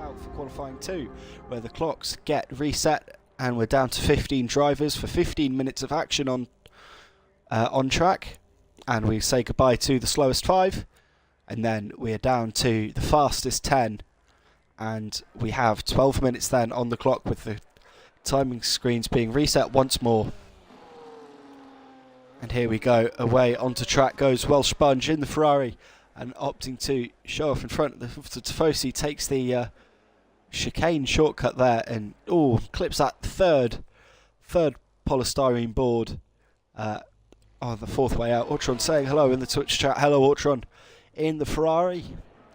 out for qualifying 2, where the clocks get reset and we're down to 15 drivers for 15 minutes of action on track, and we say goodbye to the slowest 5, and then we are down to the fastest 10, and we have 12 minutes then on the clock with the timing screens being reset once more. And here we go, away onto track goes Welsh Sponge in the Ferrari, and opting to show off in front. The Tifosi takes the chicane shortcut there, and clips that third polystyrene board on the fourth way out. Ortron saying hello in the Twitch chat. Hello Ortron in the Ferrari.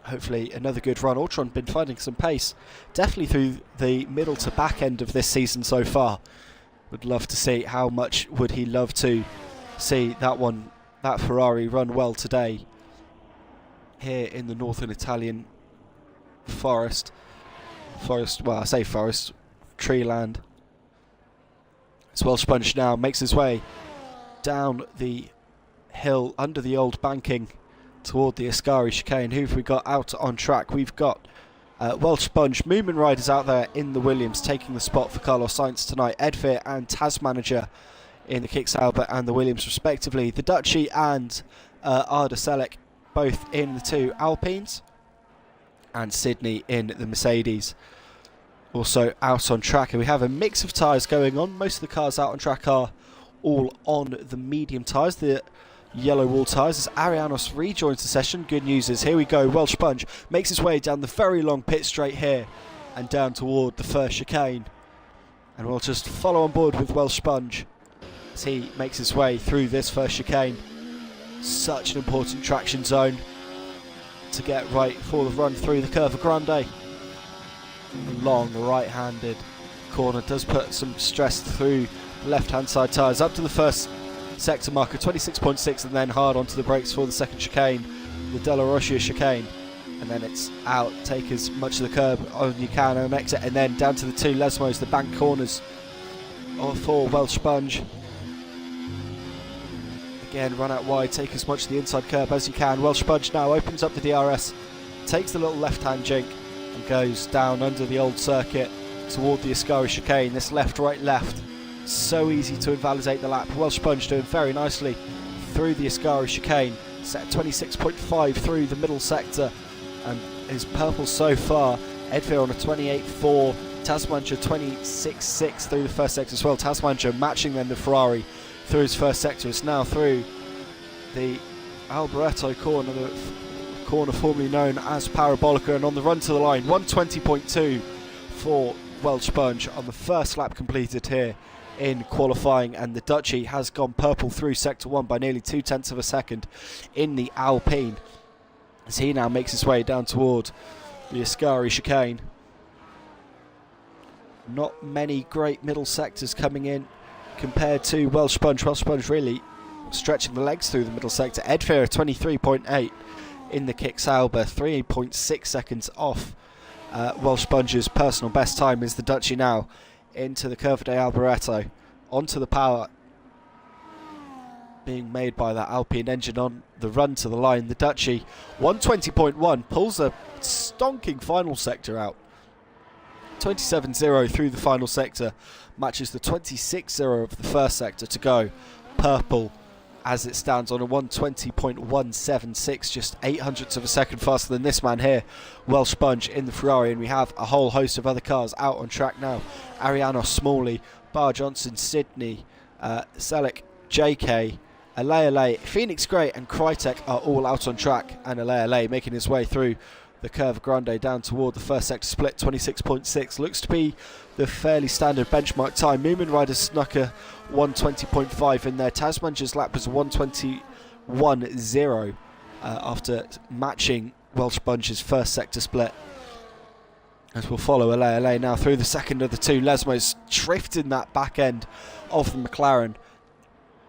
Hopefully another good run. Ortron been finding some pace, definitely through the middle to back end of this season so far. Would love to see how much would he love to see that Ferrari run well today here in the northern Italian forest, well I say forest, tree land. As Welsh Sponge now makes his way down the hill under the old banking toward the Ascari chicane. Who have we got out on track? We've got Welsh Sponge, Moomin Riders out there in the Williams, taking the spot for Carlos Sainz tonight. Edfir and Tasmanager in the Kicks Albert and the Williams respectively. The Duchy and Arda Selec both in the 2 Alpines, and Sydney in the Mercedes also out on track. And we have a mix of tyres going on. Most of the cars out on track are all on the medium tyres, the yellow wall tyres, as Arianos rejoins the session. Good news is, here we go, Welsh Sponge makes his way down the very long pit straight here and down toward the first chicane, and we'll just follow on board with Welsh Sponge as he makes his way through this first chicane. Such an important traction zone to get right for the run through the Curva Grande. The long right-handed corner does put some stress through the left-hand side tyres up to the first sector marker, 26.6, and then hard onto the brakes for the second chicane, the Della Rosia chicane, and then it's out, take as much of the curb as you can and exit, and then down to the 2 Lesmos, the bank corners for Welsh Sponge. Again, run out wide, take as much of the inside curb as you can. Welsh Sponge now opens up the DRS, takes the little left-hand jink and goes down under the old circuit toward the Ascari chicane. This left, right, left, so easy to invalidate the lap. Welsh Sponge doing very nicely through the Ascari chicane, set 26.5 through the middle sector, and his purple so far. Edfir on a 28.4, Tasmanager 26.6 through the first sector as well. Tasmanager matching then the Ferrari through his first sector. It's now through the Alboreto corner, the corner formerly known as Parabolica, and on the run to the line, 120.2 for Welsh Sponge on the first lap completed here in qualifying, and the Duchy has gone purple through sector 1 by nearly 0.2 of a second in the Alpine, as he now makes his way down toward the Ascari chicane. Not many great middle sectors coming in compared to Welsh Sponge. Welsh Sponge really stretching the legs through the middle sector. Edfir 23.8 in the Kicks Alba, 3.6 seconds off Welsh Sponge's personal best time, as the Duchy now into the Curva de Alboreto, onto the power being made by that Alpine engine on the run to the line. The Duchy 120.1 pulls a stonking final sector out, 27.0 through the final sector, matches the 26.0 of the first sector to go purple as it stands on a 120.176, just 0.08 of a second faster than this man here, Welsh Sponge in the Ferrari. And we have a whole host of other cars out on track now. Arianos, Smalley, Bar Johnson, Sydney, Selec, JK, Alea, PhoenixGray and Crytek are all out on track, and Alea making his way through the Curva Grande down toward the first sector split, 26.6. Looks to be the fairly standard benchmark time. Moomin Riders snuck a 120.5 in there. Tasmanager's lap was 121.0 after matching Welsh Sponge's first sector split. As we'll follow Alea now through the second of the 2 Lesmos, drifting that back end of the McLaren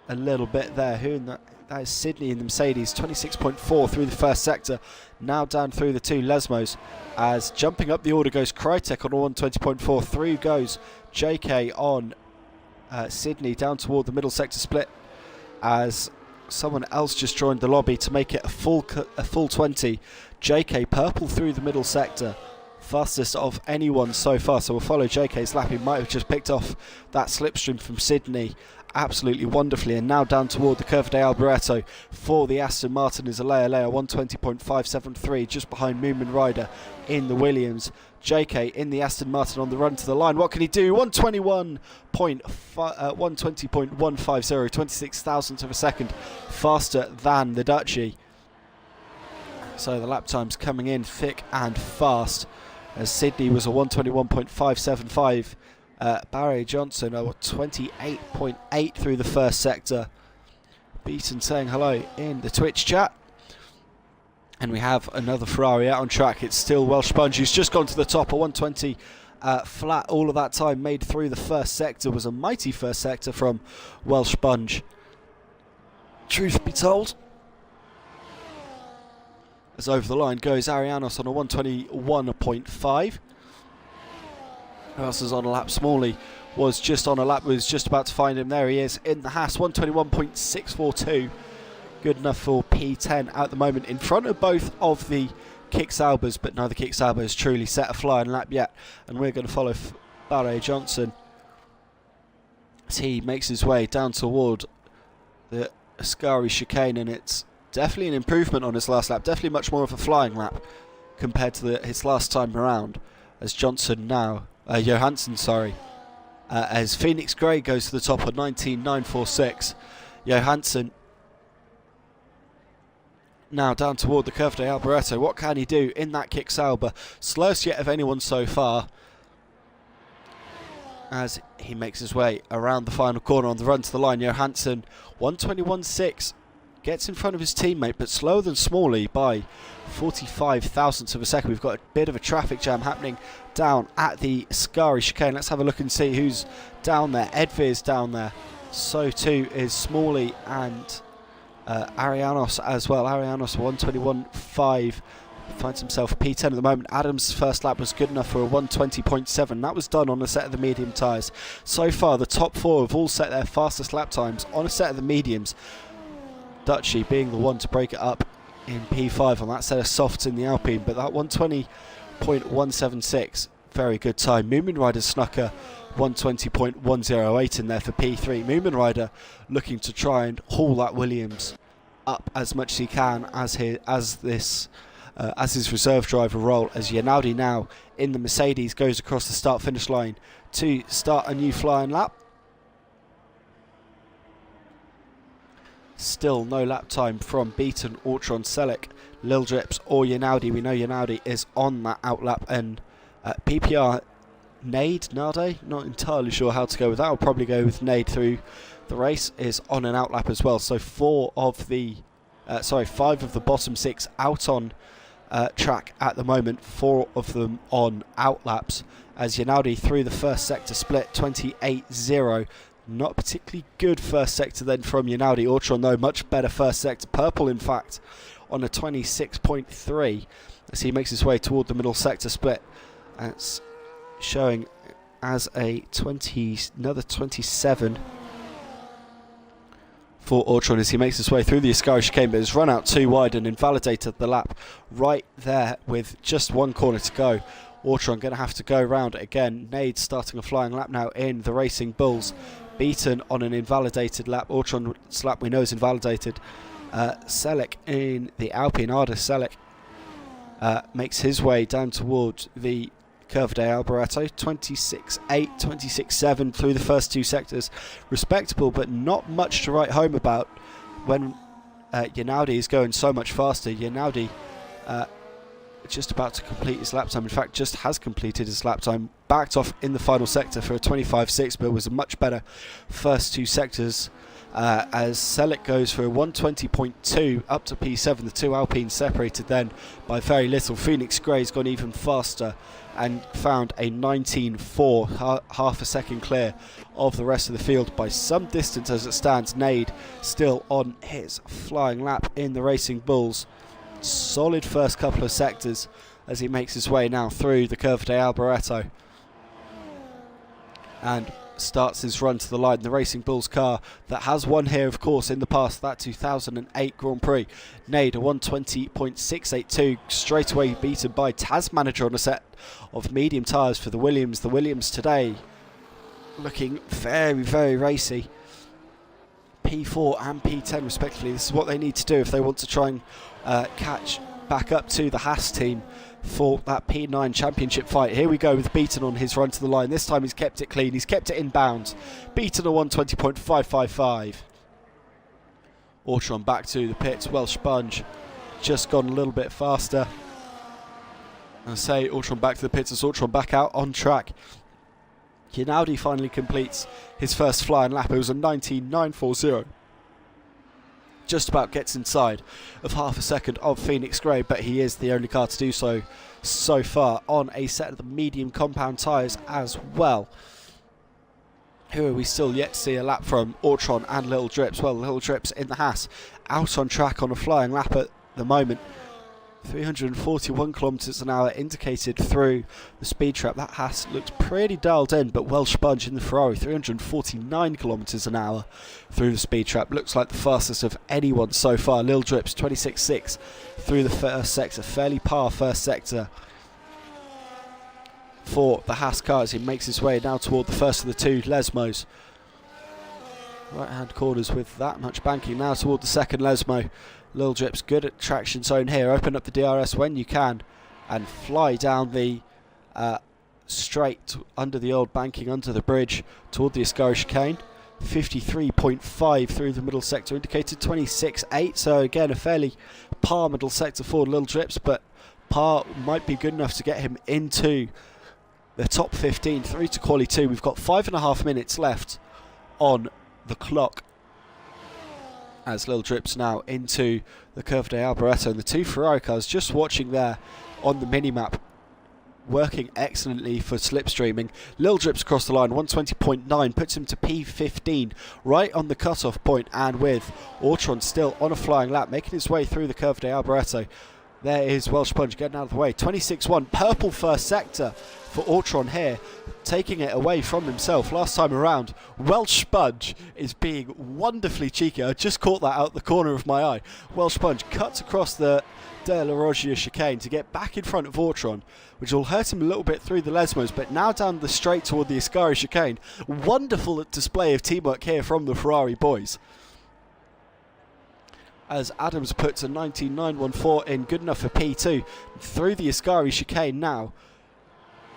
a little bit there. Who in that? That is Sydney in the Mercedes, 26.4 through the first sector, now down through the 2 Lesmos, as jumping up the order goes Crytek on a 120.4, through goes JK on Sydney down toward the middle sector split, as someone else just joined the lobby to make it a full 20. JK purple through the middle sector fastest of anyone so far. So we'll follow JK's lap. He might have just picked off that slipstream from Sydney absolutely wonderfully, and now down toward the Curva de Alboreto for the Aston Martin is Alea 120.573, just behind Moomin Rider in the Williams. JK in the Aston Martin on the run to the line. What can he do? 120.150, 26 thousandths of a second faster than the Dutchie. So the lap times coming in thick and fast, as Sydney was a 121.575. Barry Johnson, 28.8 through the first sector. Beaton saying hello in the Twitch chat. And we have another Ferrari out on track. It's still Welsh Sponge, who's just gone to the top, a 120 flat all of that time, made through the first sector. Was a mighty first sector from Welsh Sponge, truth be told. As over the line goes Arianos on a 121.5. Who else is on a lap? Smalley was just on a lap, was just about to find him. There he is in the Haas, 121.642. Good enough for P10 at the moment, in front of both of the Kick Saubers, but neither Kick Sauber has truly set a flying lap yet. And we're going to follow Barry Johnson as he makes his way down toward the Ascari chicane, and it's definitely an improvement on his last lap, definitely much more of a flying lap compared to his last time around, as Johnson now, Johansson, sorry, as PhoenixGray goes to the top of 19.946. Johansson now down toward the Curva de Alboreto. What can he do in that Kick Sauber? Slowest yet of anyone so far, as he makes his way around the final corner on the run to the line. Johansson, 121.6. Gets in front of his teammate, but slower than Smalley by 45 thousandths of a second. We've got a bit of a traffic jam happening down at the Ascari chicane. Let's have a look and see who's down there. Edvir's down there. So too is Smalley and Arianos as well. Arianos 121.5 finds himself P10 at the moment. Adams' first lap was good enough for a 120.7. That was done on a set of the medium tyres. So far, the top four have all set their fastest lap times on a set of the mediums. Dutchie being the one to break it up in P5 on that set of softs in the Alpine, but that 120.176, very good time. Moomin Rider snuck a 120.108 in there for P3. Moomin Rider looking to try and haul that Williams up as much as he can as his reserve driver role, as Yanaldi now in the Mercedes goes across the start-finish line to start a new flying lap. Still no lap time from Beaton, Ortron, Selleck, Lil Drips or Yanaldi. We know Yanaldi is on that outlap, and PPR Nade, not entirely sure how to go with that. I'll probably go with Nade through the race, is on an outlap as well. So 5 of the bottom 6 out on track at the moment, 4 of them on outlaps, as Yanaldi through the first sector split 28.0. Not particularly good first sector then from Yanaldi. Ortron though, much better first sector. Purple in fact on a 26.3 as he makes his way toward the middle sector split. That's showing as another 27 for Ortron as he makes his way through the Ascari chicane, but has run out too wide and invalidated the lap right there with just one corner to go. Ortron going to have to go round it again. Nade starting a flying lap now in the Racing Bulls. Beaton on an invalidated lap. Ortron's lap we know is invalidated. Selleck in the Alpine. Arda Selleck makes his way down toward the Curva de Alboreto. 26.8, 26.7 through the first 2 sectors. Respectable, but not much to write home about when Yanaldi is going so much faster. Yanaldi just about to complete his lap time. In fact, just has completed his lap time. Backed off in the final sector for a 25.6, but was a much better first 2 sectors. As Selleck goes for a 120.2 up to P7. The 2 Alpines separated then by very little. PhoenixGray's gone even faster and found a 19.4, half a second clear of the rest of the field by some distance as it stands. Nade still on his flying lap in the Racing Bulls. Solid first couple of sectors as he makes his way now through the Curva de Alboreto. And starts his run to the line. The Racing Bulls car that has won here, of course, in the past, that 2008 Grand Prix. Nade a 120.682, straight away beaten by Taz Manager on a set of medium tyres for the Williams. The Williams today looking very, very racy. P4 and P10 respectively. This is what they need to do if they want to try and catch back up to the Haas team for that P9 championship fight. Here we go with Beaton on his run to the line. This time he's kept it clean, he's kept it inbound. Beaton a 120.555. Autron back to the pits. Welsh Sponge just gone a little bit faster. I say Autron back to the pits as Autron back out on track. Yinaudi finally completes his first flying lap. It was a 19.940. Just about gets inside of half a second of PhoenixGray, but he is the only car to do so so far on a set of the medium compound tyres as well. Who are we still yet to see a lap from? Autron and Little Drips. Well, Little Drips in the Haas out on track on a flying lap at the moment. 341 kilometres an hour indicated through the speed trap. That Haas looks pretty dialed in, but Welsh Sponge in the Ferrari, 349 kilometres an hour through the speed trap. Looks like the fastest of anyone so far. Lil Drips 26.6 through the first sector. Fairly par first sector for the Haas car as he makes his way now toward the first of the two Lesmos. Right hand corners with that much banking now toward the second Lesmo. Lil Drips good at traction zone here. Open up the DRS when you can and fly down the straight under the old banking under the bridge toward the Ascari chicane. 53.5 through the middle sector, indicated 26.8. So again, a fairly par middle sector for Lil Drips, but par might be good enough to get him into the top 15 through to quali 2. We've got 5.5 minutes left on the clock as Lil Drips now into the Curve de Alboreto, and the two Ferrari cars just watching there on the mini-map working excellently for slipstreaming. Lil Drips across the line, 120.9 puts him to P15 right on the cutoff point, and with Autron still on a flying lap making his way through the Curve de Alboreto. There is Welsh Sponge getting out of the way. 26.1, purple first sector for Autron here, taking it away from himself last time around. Welsh Sponge is being wonderfully cheeky. I just caught that out the corner of my eye. Welsh Sponge cuts across the De La Rogia chicane to get back in front of Autron, which will hurt him a little bit through the Lesmos, but now down the straight toward the Ascari chicane. Wonderful display of teamwork here from the Ferrari boys, as Adams puts a 19.914 in, good enough for P2 through the Ascari chicane now.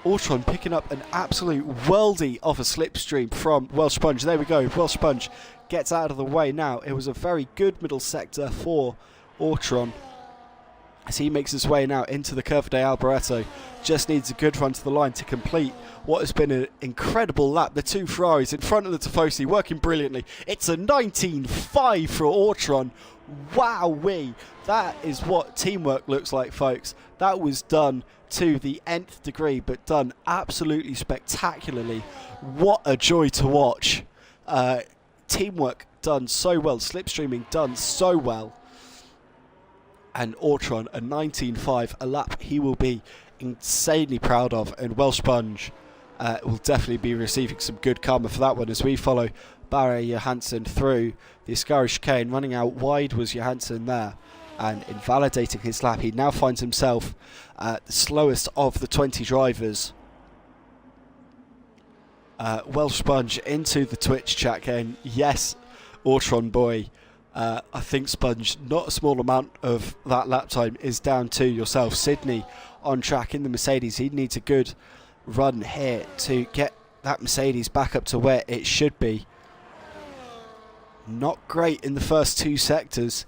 Autron picking up an absolute worldie of a slipstream from Welsh Sponge. There we go, Welsh Sponge gets out of the way now. It was a very good middle sector for Autron as he makes his way now into the Curve de Alboreto. Just needs a good run to the line to complete what has been an incredible lap. The two Ferraris in front of the Tifosi working brilliantly. It's a 19.5 for Autron. Wowee, that is what teamwork looks like, folks. That was done to the nth degree, but done absolutely spectacularly. What a joy to watch. Teamwork done so well, slipstreaming done so well, and Autron a 19.5, a lap he will be insanely proud of, and Welsh Sponge will definitely be receiving some good karma for that one as we follow Barry Johansson through the Ascari chicane. Running out wide was Johansson there and invalidating his lap. He now finds himself the slowest of the 20 drivers. Welsh Sponge into the Twitch chat game. Yes, Autron boy, I think Sponge, not a small amount of that lap time is down to yourself. Sydney on track in the Mercedes. He needs a good run here to get that Mercedes back up to where it should be. Not great in the first two sectors,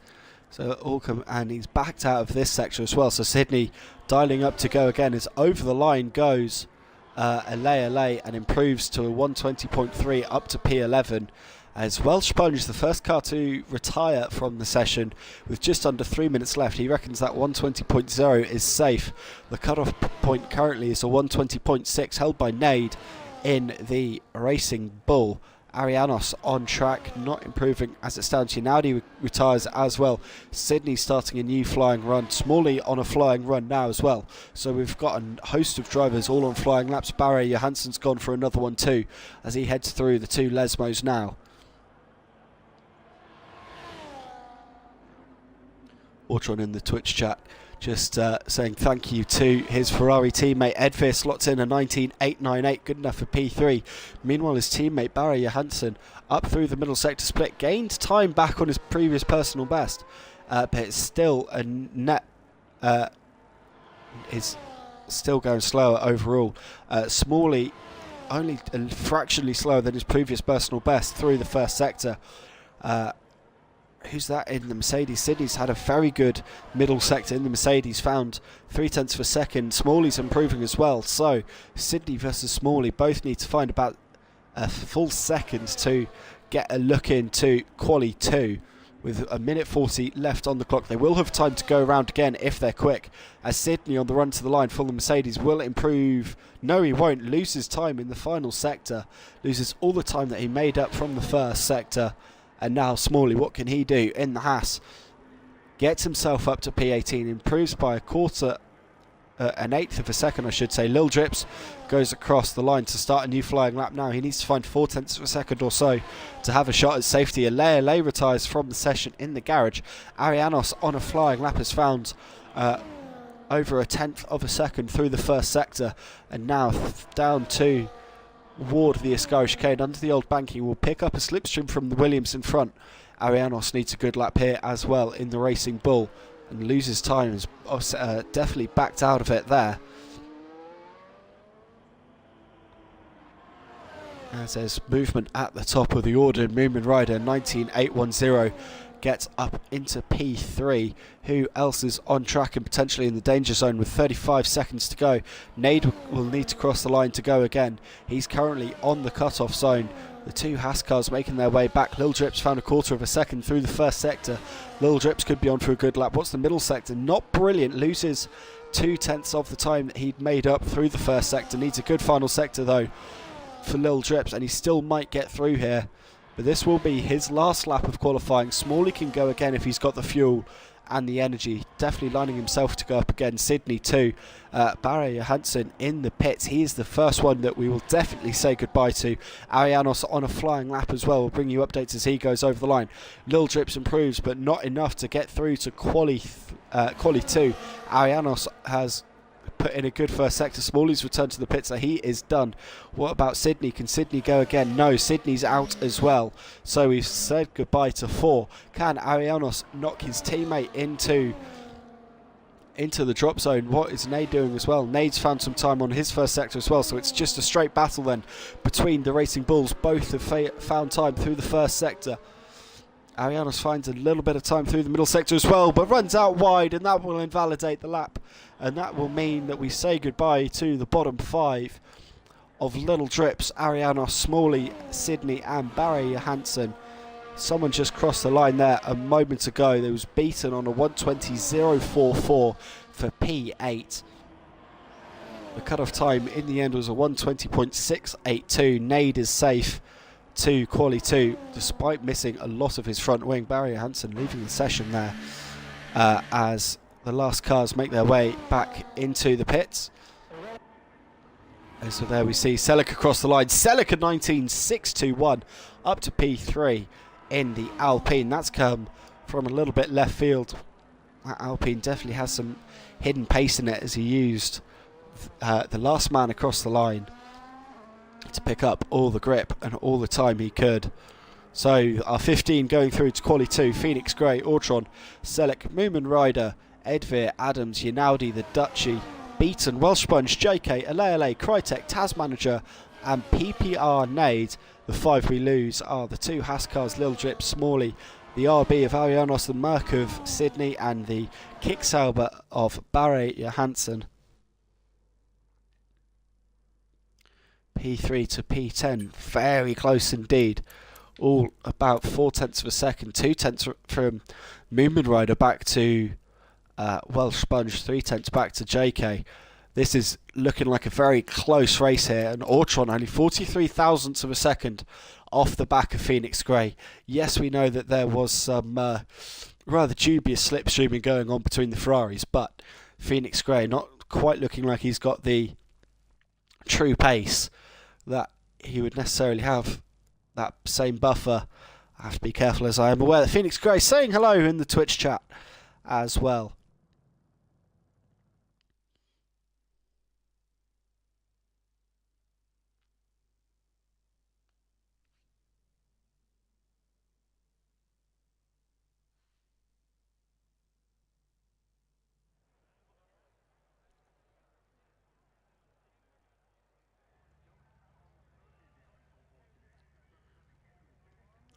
so Allcom, and he's backed out of this sector as well. So Sydney dialing up to go again as over the line goes LA and improves to a 120.3 up to P11. As Welsh Sponge, the first car to retire from the session with just under 3 minutes left. He reckons that 120.0 is safe. The cutoff point currently is a 120.6 held by Nade in the Racing Bull. Arianos on track, not improving as it stands. Yinaudi retires as well. Sydney starting a new flying run. Smalley on a flying run now as well. So we've got a host of drivers all on flying laps. Barry Johansson's gone for another one too as he heads through the two Lesmos now. Ortron in the Twitch chat just saying thank you to his Ferrari teammate Edvir, slots in a 19.898, good enough for P3. Meanwhile, his teammate Barry Johansson up through the middle sector split, gained time back on his previous personal best, but it's still a net, is still going slower overall. Smalley only fractionally slower than his previous personal best through the first sector. Who's that in the Mercedes? Sydney's had a very good middle sector in the Mercedes, found 0.3 of a second. Smalley's improving as well. So Sydney versus Smalley both need to find about a full second to get a look into quali 2. With a minute 40 left on the clock, they will have time to go around again if they're quick. As Sydney on the run to the line for the Mercedes will improve. No, he won't. Loses time in the final sector. Loses all the time that he made up from the first sector. And now Smalley, what can he do in the Haas? Gets himself up to P18, improves by an eighth of a second, I should say. Lil Drips goes across the line to start a new flying lap now. He needs to find 0.4 of a second or so to have a shot at safety. Alea retires from the session in the garage. Arianos on a flying lap has found over 1/10 of a second through the first sector, and now down to Ward the Ascari chicane under the old banking will pick up a slipstream from the Williams in front. Arianos needs a good lap here as well in the Racing Bull and loses time, is definitely backed out of it there. As there's movement at the top of the order, Moomin Rider 19.810 gets up into P3. Who else is on track and potentially in the danger zone with 35 seconds to go? Nade will need to cross the line to go again. He's currently on the cut-off zone. The two Haas cars making their way back. Lil Drips found 1/4 of a second through the first sector. Lil Drips could be on for a good lap. What's the middle sector? Not brilliant. Loses 2/10 of the time that he'd made up through the first sector. Needs a good final sector though for Lil Drips, and he still might get through here. But this will be his last lap of qualifying. Smalley can go again if he's got the fuel and the energy. Definitely lining himself to go up again. Sydney too. Barry Johansson in the pits. He is the first one that we will definitely say goodbye to. Arianos on a flying lap as well. We'll bring you updates as he goes over the line. Lil Drips improves, but not enough to get through to quali 2. Arianos has put in a good first sector. Smalley's returned to the pits, so he is done. What about Sydney? Can Sydney go again? No, Sydney's out as well. So we've said goodbye to 4. Can Arianos knock his teammate into the drop zone? What is Nade doing as well? Nade's found some time on his first sector as well, so it's just a straight battle then between the Racing Bulls. Both have found time through the first sector. Arianos finds a little bit of time through the middle sector as well, but runs out wide, and that will invalidate the lap. And that will mean that we say goodbye to the bottom 5 of Little Drips, Arianos, Smalley, Sydney and Barry Johansson. Someone just crossed the line there a moment ago. They was beaten on a 1:20.044 for P8. The cut-off time in the end was a 1:20.682. Nade is safe to quali 2 despite missing a lot of his front wing. Barry Johansson leaving the session there as the last cars make their way back into the pits. And so there we see Selick across the line. Selick at 19.621 up to P3 in the Alpine. That's come from a little bit left field. That Alpine definitely has some hidden pace in it as he used the last man across the line to pick up all the grip and all the time he could. So our 15 going through to quali 2. PhoenixGray, Ortron, Selick, Moomin Rider, Edvir, Adams, Yinaudi, the Dutchy, Beaton, Welsh Sponge, JK, Alea, Crytek, Tasmanager and PPR Nade. The 5 we lose are the 2 Haas cars, Lil Drip, Smalley, the RB of Arianos, the Merc of Sydney and the Kicksauber of Barry Johansson. P3 to P10, very close indeed. All about 0.4 of a second, 2/10 from Moomin Rider back to Welsh Sponge, 3/10 back to JK. This is looking like a very close race here, and Ortron only 43 thousandths of a second off the back of PhoenixGray. Yes, we know that there was some rather dubious slipstreaming going on between the Ferraris, but PhoenixGray not quite looking like he's got the true pace that he would necessarily have. That same buffer. I have to be careful, as I am aware that PhoenixGray saying hello in the Twitch chat as well.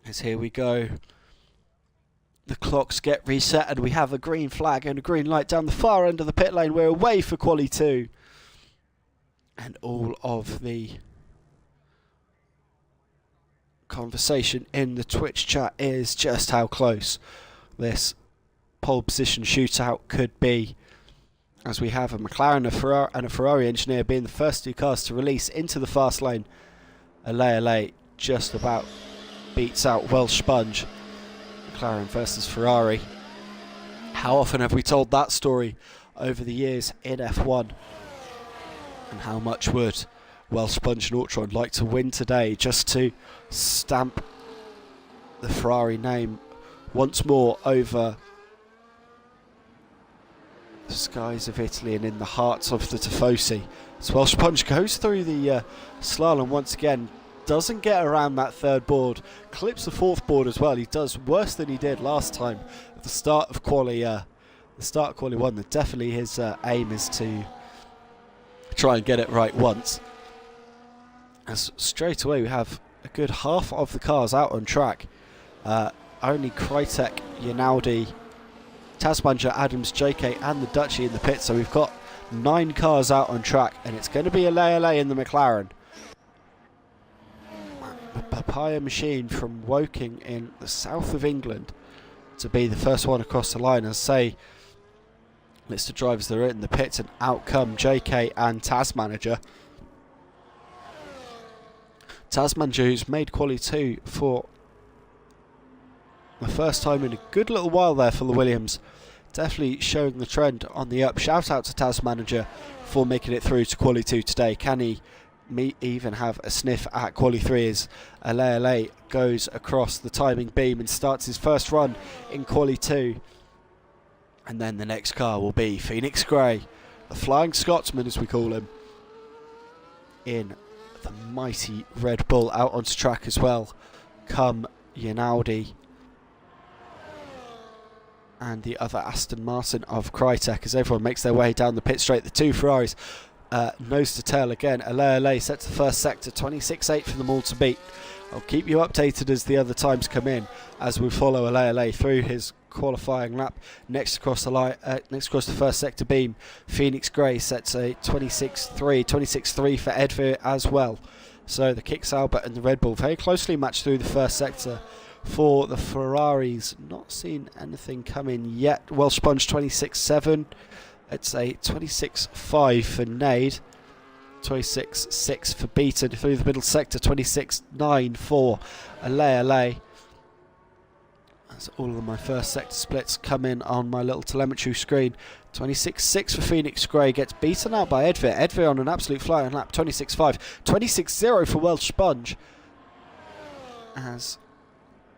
As here we go. The clocks get reset and we have a green flag and a green light down the far end of the pit lane. We're away for quali 2. And all of the conversation in the Twitch chat is just how close this pole position shootout could be, as we have a McLaren and a Ferrari engineer being the first 2 cars to release into the fast lane. Ale just about beats out Welsh Sponge. McLaren versus Ferrari. How often have we told that story over the years in F1? And how much would Welsh Sponge and Ultron like to win today, just to stamp the Ferrari name once more over the skies of Italy and in the hearts of the Tifosi. So Welsh Sponge goes through the slalom once again. Doesn't get around that 3rd board, clips the 4th board as well. He does worse than he did last time at the start of quali 1. That definitely his aim is to try and get it right once. As straight away we have a good half of the cars out on track. Only Krytek, Yanaudi, Tasmanja, Adams, JK and the Dutchie in the pit. So we've got 9 cars out on track, and it's going to be Ale in the McLaren. A papaya machine from Woking in the south of England to be the first one across the line. As say, list of drivers that are in the pits, and out come JK and Tasmanager. Tasmanager, who's made quali 2 for the first time in a good little while there for the Williams. Definitely showing the trend on the up. Shout out to Tasmanager for making it through to quali 2 today. Can he even have a sniff at quali 3 as Ale goes across the timing beam and starts his first run in quali 2. And then the next car will be PhoenixGray, the Flying Scotsman as we call him, in the mighty Red Bull. Out onto track as well come Yanaudi and the other Aston Martin of Krytek, as everyone makes their way down the pit straight. The 2 Ferraris nose to tail again. Ale sets the first sector, 26.8 for them all to beat. I'll keep you updated as the other times come in, as we follow Ale through his qualifying lap. Next across the first sector beam, PhoenixGray sets a 26.3 for Edvir as well. So the Kicks Albert and the Red Bull very closely matched through the first sector. For the Ferraris, not seen anything come in yet. Welsh Sponge 26.7. It's a 26.5 for Nade, 26.6 for Beaton through the middle sector, 26.9 for Ale. As all of my first sector splits come in on my little telemetry screen. 26.6 for PhoenixGray, gets beaten out by Edvir. Edvir on an absolute flying lap, 26.5. 26.0 for Welsh Sponge. As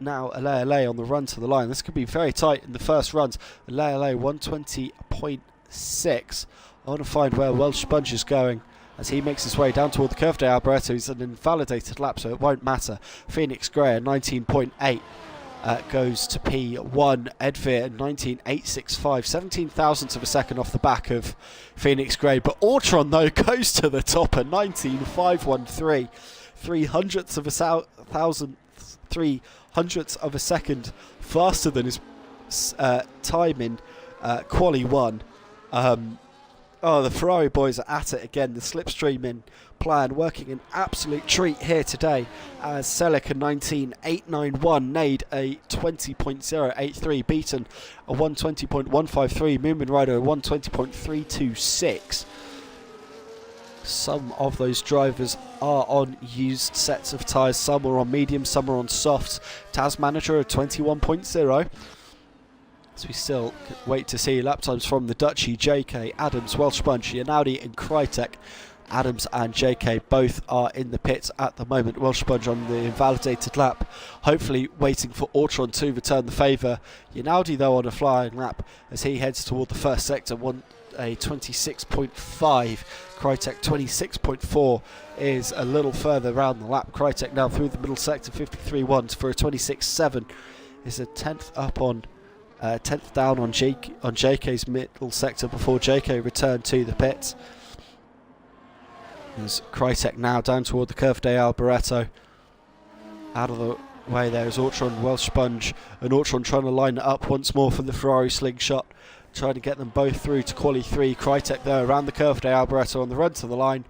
now Ale on the run to the line. This could be very tight in the first runs. Ale 120.6. I want to find where Welsh Sponge is going as he makes his way down toward the curve de Alberto. He's an invalidated lap, so it won't matter. PhoenixGray at 19.8 goes to P1. Edvir at 19.865, 17 thousandths of a second off the back of PhoenixGray. But Ultron, though, goes to the top at 19.513, 300ths of a second faster than his time in quali 1. The Ferrari boys are at it again. The slipstreaming plan working an absolute treat here today, as Selick a 19.891, Nade a 20.083, Beaton a 120.153, Moomin Rider a 120.326. Some of those drivers are on used sets of tyres, some are on medium, some are on softs. TAS Manager at 21.0. As we still wait to see lap times from the Dutchie, JK, Adams, Welsh Sponge, Yanaldi and Krytek. Adams and JK both are in the pits at the moment. Welsh Sponge on the invalidated lap, hopefully waiting for Ortron to return the favour. Yanaldi though on a flying lap as he heads toward the first sector, a 26.5. Krytek 26.4 is a little further round the lap. Krytek now through the middle sector, 53.1 for a 26.7 is a 10th up on 10th down on JK's middle sector before JK returned to the pits. As Krytek now down toward the curve de Alboreto. Out of the way there is Ortron, Welsh Sponge, and Ortron trying to line it up once more for the Ferrari slingshot, trying to get them both through to quali 3. Krytek there around the curve de Alboreto on the run to the line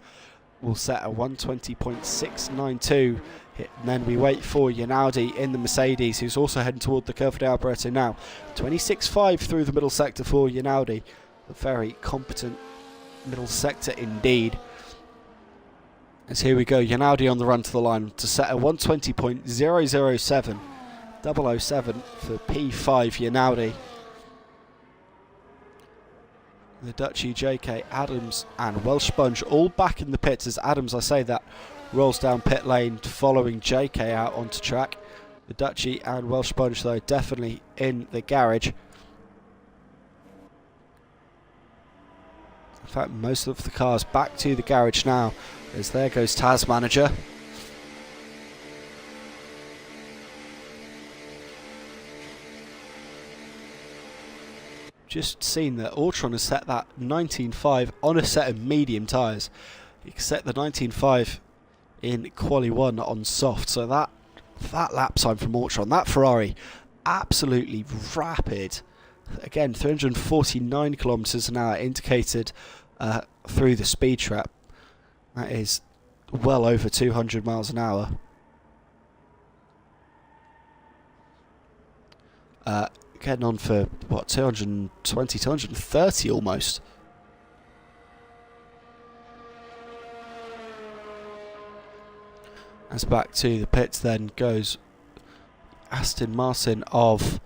will set a 1:20.692. And then we wait for Yanaldi in the Mercedes, who's also heading toward the curve de Alboreto now. 26.5 through the middle sector for Yanaldi. A very competent middle sector indeed. As here we go, Yanaldi on the run to the line to set a 1:20.007. 007 for P5 Yanaldi. The Dutchie, JK, Adams and Welsh Sponge all back in the pits as Adams, I say that, rolls down pit lane following JK out onto track. The Dutchie and Welsh Sponge though definitely in the garage. In fact, most of the cars back to the garage now as there goes TAS Manager. Just seen that Ortron has set that 19.5 on a set of medium tyres. He set the 19.5 in quali 1 on soft, so that lap time from Ortron, that Ferrari, absolutely rapid. Again, 349 kilometers an hour indicated through the speed trap. That is well over 200 miles an hour. Getting on for what, 220, 230 almost. As back to the pits then goes Aston Martin of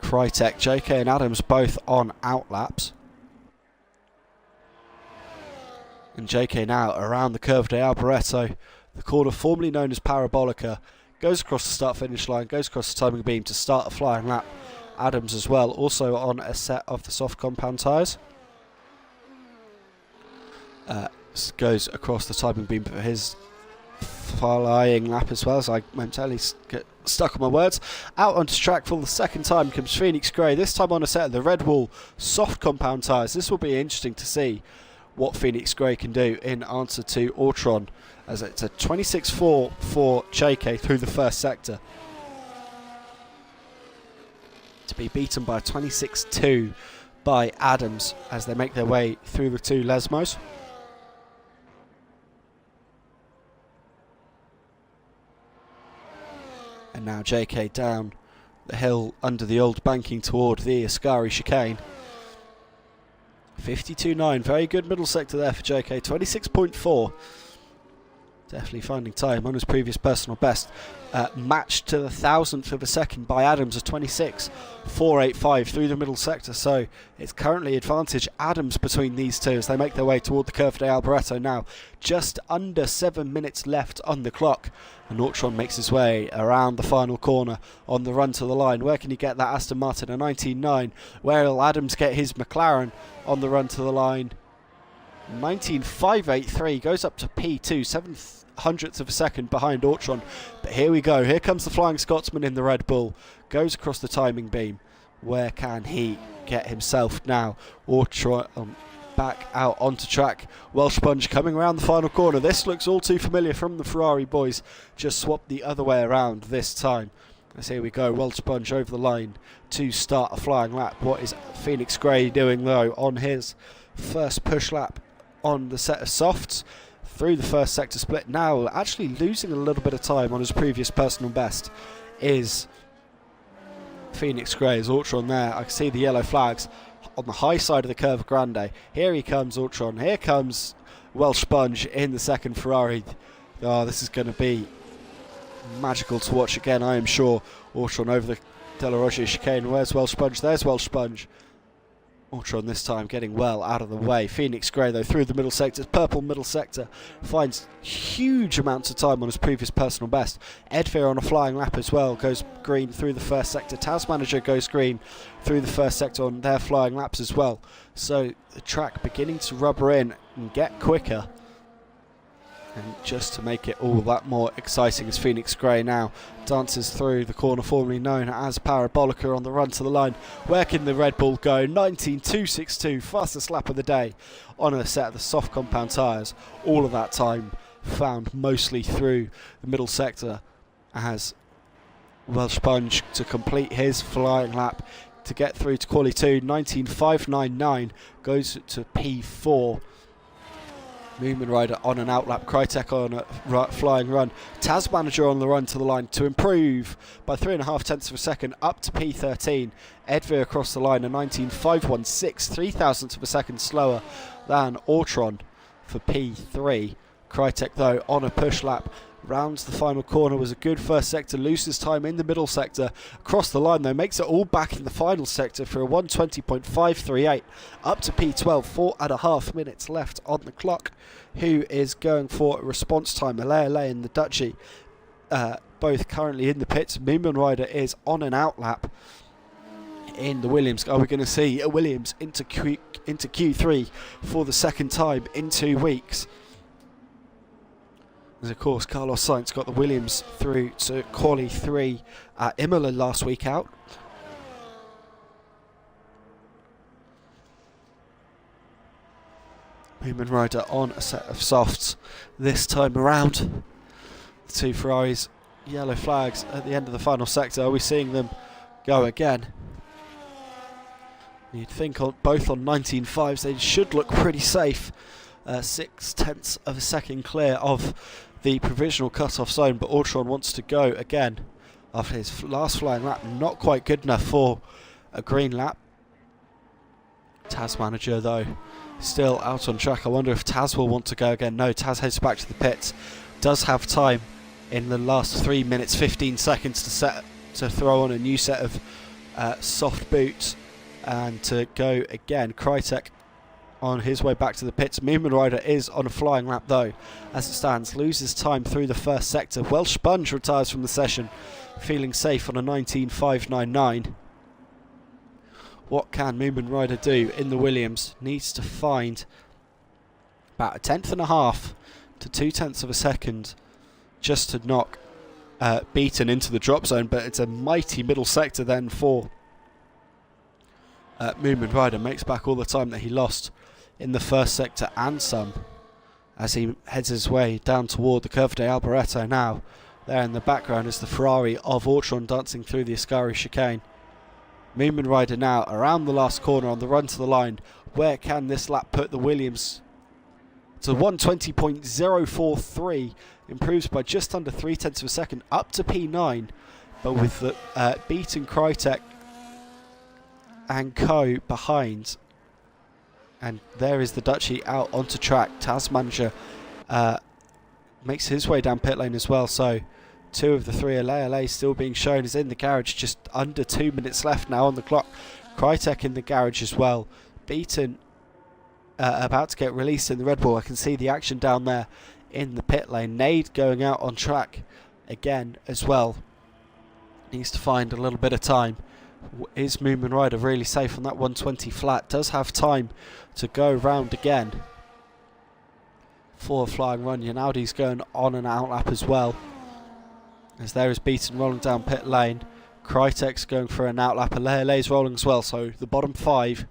Krytek. JK and Adams both on outlaps. And JK now around the curve de Alboreto, the corner formerly known as Parabolica, goes across the start finish line, goes across the timing beam to start a flying lap. Adams as well, also on a set of the soft compound tyres. Goes across the timing beam for his flying lap as well, as I momentarily get stuck on my words. Out onto track for the second time comes PhoenixGray, this time on a set of the Red Bull soft compound tyres. This will be interesting to see what PhoenixGray can do in answer to Ortron, as it's a 26.4 for JK through the first sector, to be beaten by 26.2 by Adams as they make their way through the two Lesmos. And now JK down the hill under the old banking toward the Ascari chicane. 52.9, very good middle sector there for JK, 26.4. Definitely finding time on his previous personal best. Matched to the thousandth of a second by Adams of 26.485 through the middle sector. So it's currently advantage Adams between these two as they make their way toward the curve de Alboreto now. Just under 7 minutes left on the clock. And Ortron makes his way around the final corner on the run to the line. Where can he get that Aston Martin? A 19.9. Where will Adams get his McLaren on the run to the line? 19.583 goes up to P2, 7/100th of a second behind Ortron. But here we go, here comes the Flying Scotsman in the Red Bull, goes across the timing beam. Where can he get himself now? Ortron back out onto track. Welsh Sponge coming around the final corner. This looks all too familiar from the Ferrari boys, just swapped the other way around this time. As here we go, Welsh Sponge over the line to start a flying lap. What is PhoenixGray doing though on his first push lap on the set of softs through the first sector split? Now actually losing a little bit of time on his previous personal best is PhoenixGray. As Ortron there, I can see the yellow flags on the high side of the Curva Grande. Here he comes, Ortron. Here comes Welsh Sponge in the second Ferrari. Oh, this is going to be magical to watch again, I am sure. Autron over the De La Roche chicane. Where's Welsh Sponge? There's Welsh Sponge. Autron this time getting well out of the way. PhoenixGray though through the middle sector, purple middle sector, finds huge amounts of time on his previous personal best. Edveer on a flying lap as well, goes green through the first sector. Tasmanager goes green through the first sector on their flying laps as well. So the track beginning to rubber in and get quicker. And just to make it all that more exciting as PhoenixGray now dances through the corner formerly known as Parabolica on the run to the line. Where can the Red Bull go? 19.262, fastest lap of the day on a set of the soft compound tyres. All of that time found mostly through the middle sector as Welsh Sponge to complete his flying lap to get through to quali 2. 19.599 goes to P4. Moomin Rider on an outlap, Crytek on a flying run, Tasmanager on the run to the line to improve by 3.5 tenths of a second up to P13. Edveer across the line, a 19.516, 3 thousandths of a second slower than Autron for P3. Crytek though on a push lap, rounds the final corner, was a good first sector, loses time in the middle sector, across the line though, makes it all back in the final sector for a 120.538, up to P12, 4.5 minutes left on the clock. Who is going for a response time? Alea and the Duchy, both currently in the pits. Moomin Rider is on an outlap in the Williams. Are we going to see a Williams into Q3 for the second time in 2 weeks? As of course Carlos Sainz got the Williams through to quali 3 at Imola last week out. Moomin Rider on a set of softs this time around. The two Ferraris, yellow flags at the end of the final sector. Are we seeing them go again? You'd think both on 19.5s they should look pretty safe. 6 tenths of a second clear of the provisional cut-off zone, but Autron wants to go again after his last flying lap. Not quite good enough for a green lap. Tasmanager though still out on track. I wonder if Taz will want to go again. No, Taz heads back to the pits. Does have time in the last 3 minutes 15 seconds to throw on a new set of soft boots and to go again. Crytek on his way back to the pits. Moomin Rider is on a flying lap though as it stands, loses time through the first sector. Welsh Sponge retires from the session feeling safe on a 19.599. What can Moomin Rider do in the Williams? Needs to find about 1.5 to 2 tenths of a second just to knock Beaton into the drop zone, but it's a mighty middle sector then for Moomin Rider. Makes back all the time that he lost in the first sector and some as he heads his way down toward the Curva de Alboreto now. There in the background is the Ferrari of Autron dancing through the Ascari chicane. Moomin Rider now around the last corner on the run to the line. Where can this lap put the Williams? It's a 120.043, improves by just under 3 tenths of a second up to P9, but with the Beaton, Crytek and co behind. And there is the Duchy out onto track. Tasmanager makes his way down pit lane as well, so 2 of the 3 Alea still being shown is in the garage. Just under 2 minutes left now on the clock. Crytek in the garage as well. Beaton about to get released in the Red Bull. I can see the action down there in the pit lane. Nade going out on track again as well. Needs to find a little bit of time. Is Moomin Rider really safe on that 120 flat? Does have time to go round again for a flying run. Yanaldi's going on an outlap as well, as there is Beaton rolling down pit lane. Crytek's going for an outlap. Alele's rolling as well, so the bottom 5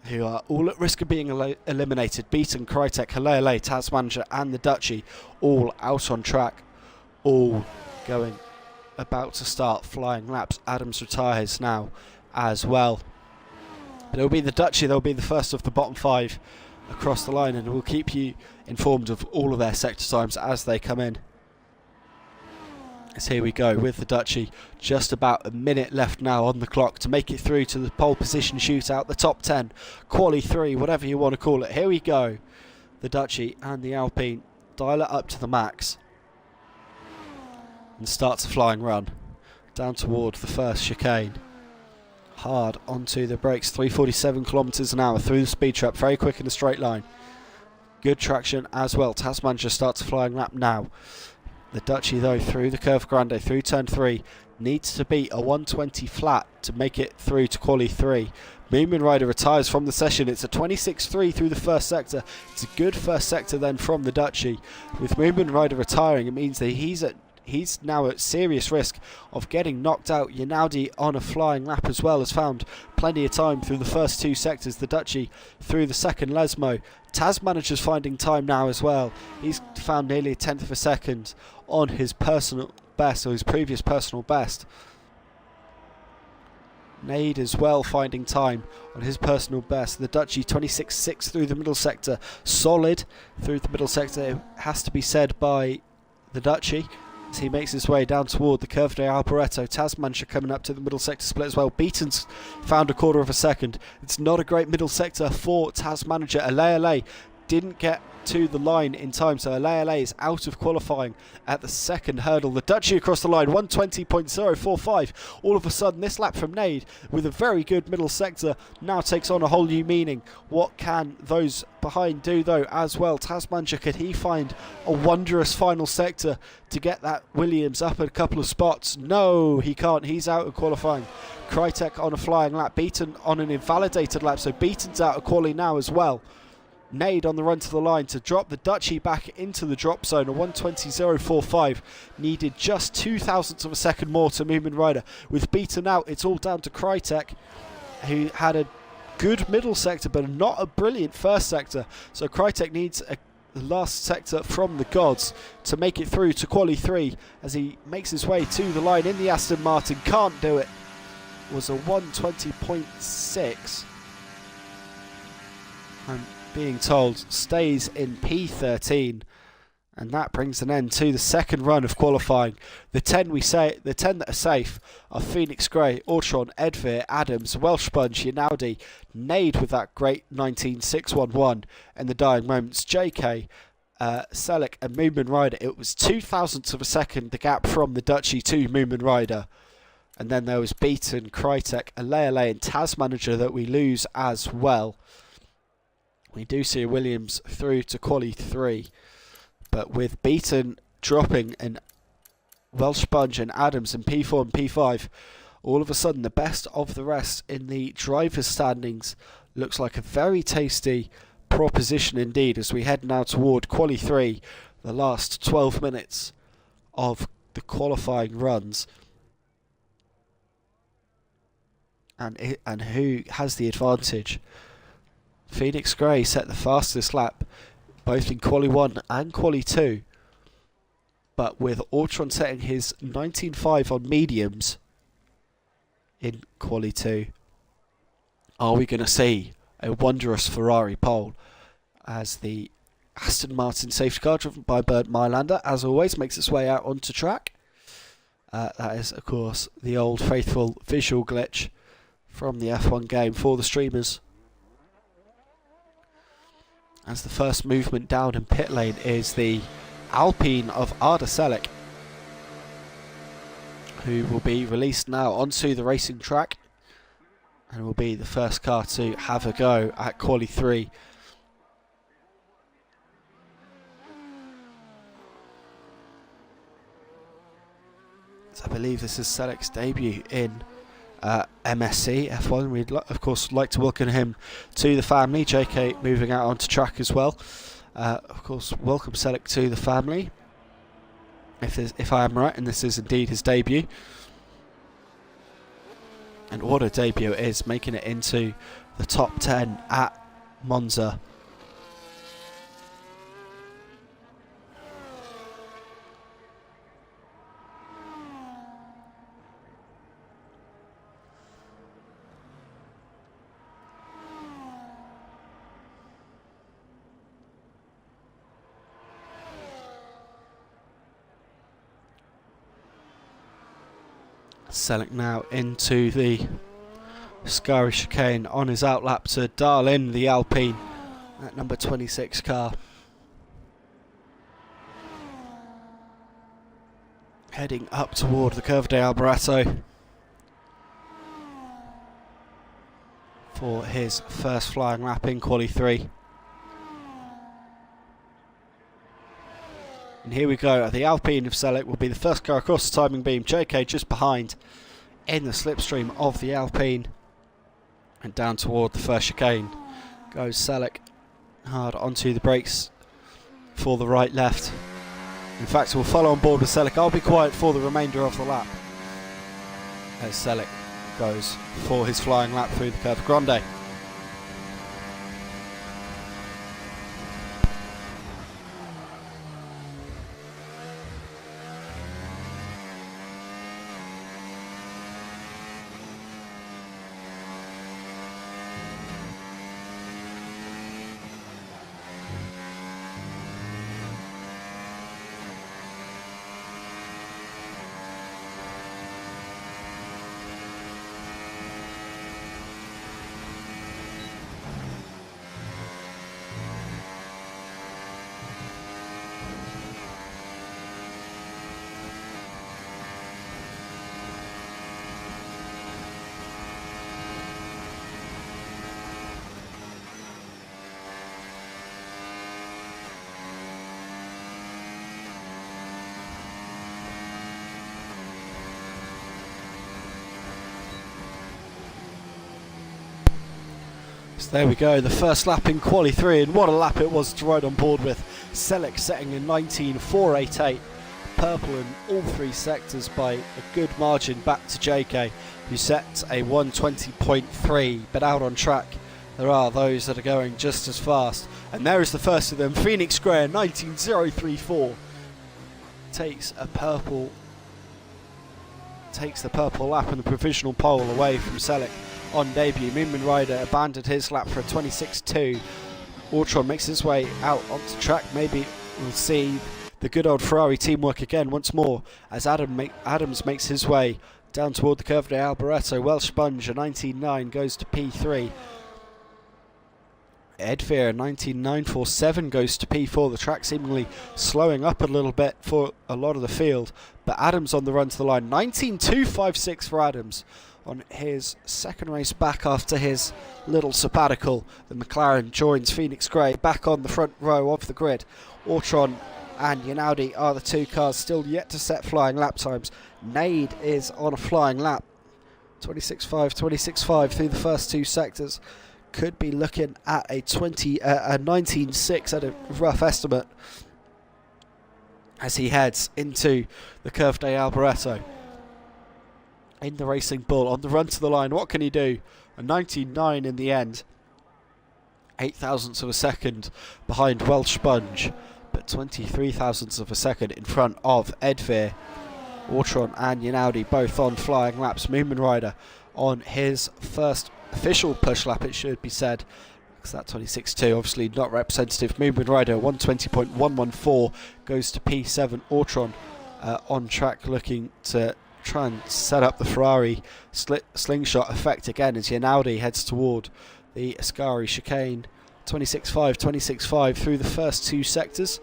who are all at risk of being eliminated. Beaton, Crytek, Alele, Tasmanager and the Duchy all out on track, all going about to start flying laps. Adams retires now as well. But it'll be the Duchy, they'll be the first of the bottom 5 across the line, and we'll keep you informed of all of their sector times as they come in. As here we go with the Duchy, just about a minute left now on the clock to make it through to the pole position shootout, the top 10, quali 3, whatever you want to call it. Here we go. the Dutchy and the Alpine dial it up to the max and starts a flying run down toward the first chicane. Hard onto the brakes, 347 kilometres an hour through the speed trap, very quick in a straight line. Good traction as well. Tasmania starts a flying lap now. The Dutchy though through the Curve Grande, through turn 3, needs to beat a 120 flat to make it through to quali 3. Moomin Rider retires from the session. It's a 26.3 through the first sector. It's a good first sector then from the Dutchy. With Moomin Rider retiring, it means that he's now at serious risk of getting knocked out. Yanaudi on a flying lap as well has found plenty of time through the first 2 sectors. The Dutchy through the second Lesmo. Tasmanager's finding time now as well. He's found nearly a tenth of a second on his personal best, or his previous personal best. Nade as well finding time on his personal best. The Dutchy 26.6 through the middle sector. Solid through the middle sector, it has to be said by the Dutchy. As he makes his way down toward the Curve de Alporetto. Tasmania coming up to the middle sector split as well. Beaton's found a quarter of a second. It's not a great middle sector for Tasmanager. Alele didn't get to the line in time, so Alele is out of qualifying at the second hurdle. The Dutchy across the line, 120.045. All of a sudden, this lap from Nade with a very good middle sector now takes on a whole new meaning. What can those behind do though as well? Tasmania, could he find a wondrous final sector to get that Williams up a couple of spots? No, he can't. He's out of qualifying. Krytek on a flying lap, Beaton on an invalidated lap, so Beaton's out of quali now as well. Nade on the run to the line to drop the Dutchy back into the drop zone. A 120.045 needed just 0.02 of a second more to Moomin Rider. With Beaton out, it's all down to Krytek, who had a good middle sector but not a brilliant first sector. So Krytek needs a last sector from the gods to make it through to quali 3 as he makes his way to the line in the Aston Martin. Can't do it. Was a 120.6. I'm being told stays in P13, and that brings an end to the second run of qualifying. The 10 that are safe are PhoenixGray, Ortron, Edvir, Adams, Welsh Sponge, Yanaudi, Nade with that great 19.611 in the dying moments, JK, Selleck and Moomin Rider. It was 0.02 of a second the gap from the Dutchy to Moomin Rider. And then there was Beaton, Krytek, Alele and Tasmanager that we lose as well. We do see a Williams through to quali 3, but with Beaton dropping and Welsh Sponge and Adams in P4 and P5, all of a sudden the best of the rest in the drivers' standings looks like a very tasty proposition indeed as we head now toward quali 3, the last 12 minutes of the qualifying runs. And who has the advantage? PhoenixGray set the fastest lap both in quali 1 and quali 2, but with Ortron setting his 19.5 on mediums in quali 2, are we going to see a wondrous Ferrari pole as the Aston Martin safety car driven by Bernd Mailander as always makes its way out onto track? That is of course the old faithful visual glitch from the F1 game for the streamers. As the first movement down in pit lane is the Alpine of Arda Selleck, who will be released now onto the racing track and will be the first car to have a go at quali 3. So I believe this is Selleck's debut in MSC F1. We'd of course like to welcome him to the family. JK moving out onto track as well. Of course, welcome Selleck to the family. If I am right, and this is indeed his debut, and what a debut it is, making it into the top 10 at Monza. Selleck now into the Scary chicane on his outlap to dial in the Alpine, that number 26 car. heading up toward the Curva de Alboreto for his first flying lap in Quali 3. And here we go, the Alpine of Selic will be the first car across the timing beam. JK just behind in the slipstream of the Alpine. And down toward the first chicane goes Selic, hard onto the brakes for the right left. In fact, we'll follow on board with Selic. I'll be quiet for the remainder of the lap as Selic goes for his flying lap through the Curva Grande. So there we go, the first lap in Quali 3, and what a lap it was to ride on board with. Selic setting in 19.488, purple in all three sectors by a good margin back to JK, who set a 120.3, but out on track there are those that are going just as fast. And there is the first of them, PhoenixGray, 19.034, takes the purple lap and the provisional pole away from Selic. On debut, Moonman Rider abandoned his lap for a 26.2. Ortron makes his way out onto track. Maybe we'll see the good old Ferrari teamwork again once more as Adams makes his way down toward the Curva de Alboreto. Welsh Sponge, a 19.9, goes to P3. Edveer, 19.947, goes to P4. The track seemingly slowing up a little bit for a lot of the field, but Adams on the run to the line. 19.256 for Adams on his second race back after his little sabbatical. The McLaren joins PhoenixGray back on the front row of the grid. Ortron and Yanaudi are the two cars still yet to set flying lap times. Nade is on a flying lap, 26.5 through the first two sectors. Could be looking at a 19.6 at a rough estimate as he heads into the Curva de Alboreto. In the Racing Bull, on the run to the line, what can he do? A 19.9 in the end. 8 thousandths of a second behind Welsh Sponge, but 23 thousandths of a second in front of Edveer. Ortron and Yanaudi both on flying laps. Moonman Rider on his first official push lap, it should be said, because that 26.2 obviously not representative. Moonman Rider 120.114 goes to P7. Ortron on track looking to try and set up the Ferrari slingshot effect again as Yanaudi heads toward the Ascari chicane. 26.5 through the first two sectors.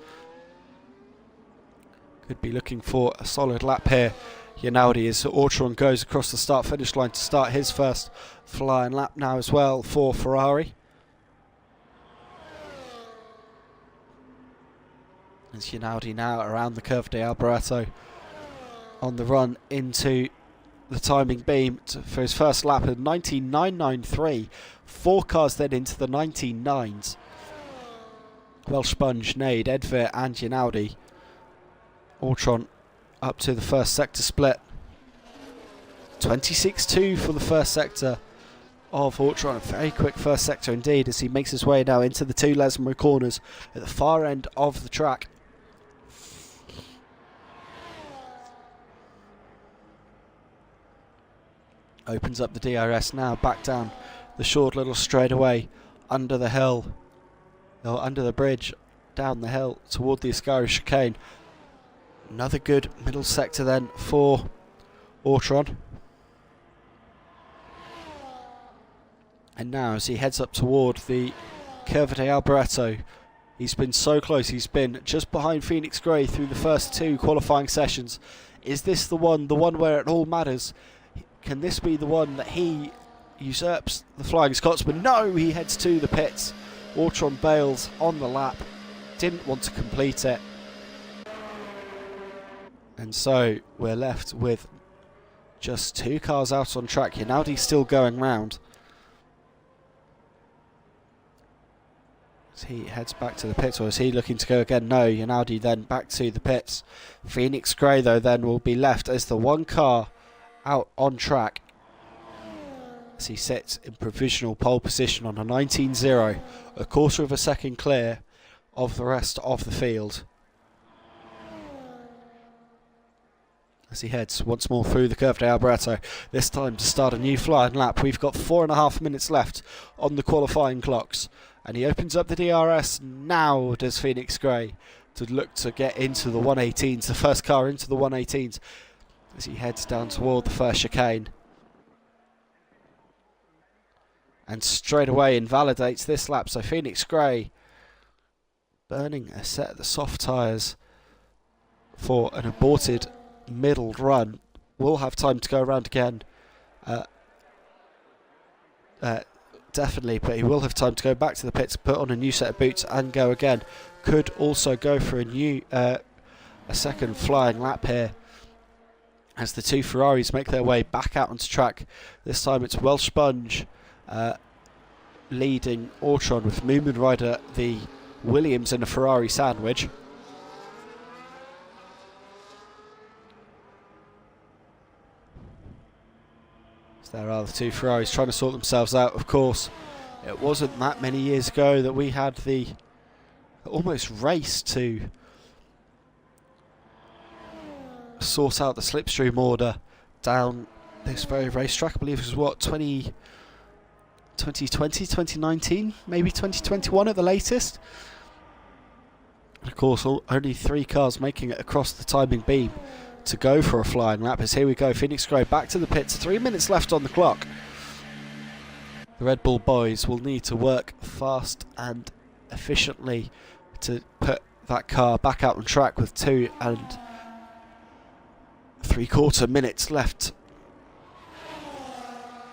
Could be looking for a solid lap here. Yanaudi as Ortron goes across the start finish line to start his first flying lap now as well for Ferrari. As Yanaudi now around the Curva de Alboreto on the run into the timing beam for his first lap at 19.993. 4 cars then into the 19.9s. Welsh Sponge, Nade, Edveer and Yanaudi. Ortron up to the first sector split. 26.2 for the first sector of Ortron. A very quick first sector indeed as he makes his way now into the two Lesmo corners at the far end of the track. Opens up the DRS now, back down the short little straightaway under the hill, or under the bridge, down the hill toward the Ascari chicane. Another good middle sector then for Ortron. And now as he heads up toward the Curva de Alboreto, he's been so close. He's been just behind PhoenixGray through the first two qualifying sessions. Is this the one where it all matters? Can this be the one that he usurps the Flying Scotsman? No, he heads to the pits. Ortron bails on the lap, didn't want to complete it. And so we're left with just 2 cars out on track. Yanaldi's still going round. As he heads back to the pits, or is he looking to go again? No, Yanaldi then back to the pits. PhoenixGray though then will be left as the 1 car out on track, as he sits in provisional pole position on a 19.0, a quarter of a second clear of the rest of the field. As he heads once more through the curve de Alboreto, this time to start a new flying lap. We've got 4.5 minutes left on the qualifying clocks, and he opens up the DRS. Now does PhoenixGray to look to get into the 118s, the first car into the 118s, as he heads down toward the first chicane. And straight away invalidates this lap, so PhoenixGray burning a set of the soft tyres for an aborted middle run. Will have time to go around again, definitely, but he will have time to go back to the pits, put on a new set of boots and go again. Could also go for a new a second flying lap here, as the 2 Ferraris make their way back out onto track. This time it's Welsh Sponge leading Ortron, with Moomin Rider the Williams in a Ferrari sandwich. There are the 2 Ferraris trying to sort themselves out. Of course, it wasn't that many years ago that we had the almost race to sort out the slipstream order down this very racetrack. I believe it was what, 2020, 2019, maybe 2021 at the latest. And of course, only 3 cars making it across the timing beam to go for a flying lap. As here we go, PhoenixGray back to the pits, 3 minutes left on the clock. The Red Bull boys will need to work fast and efficiently to put that car back out on track, with 2 3/4 minutes left,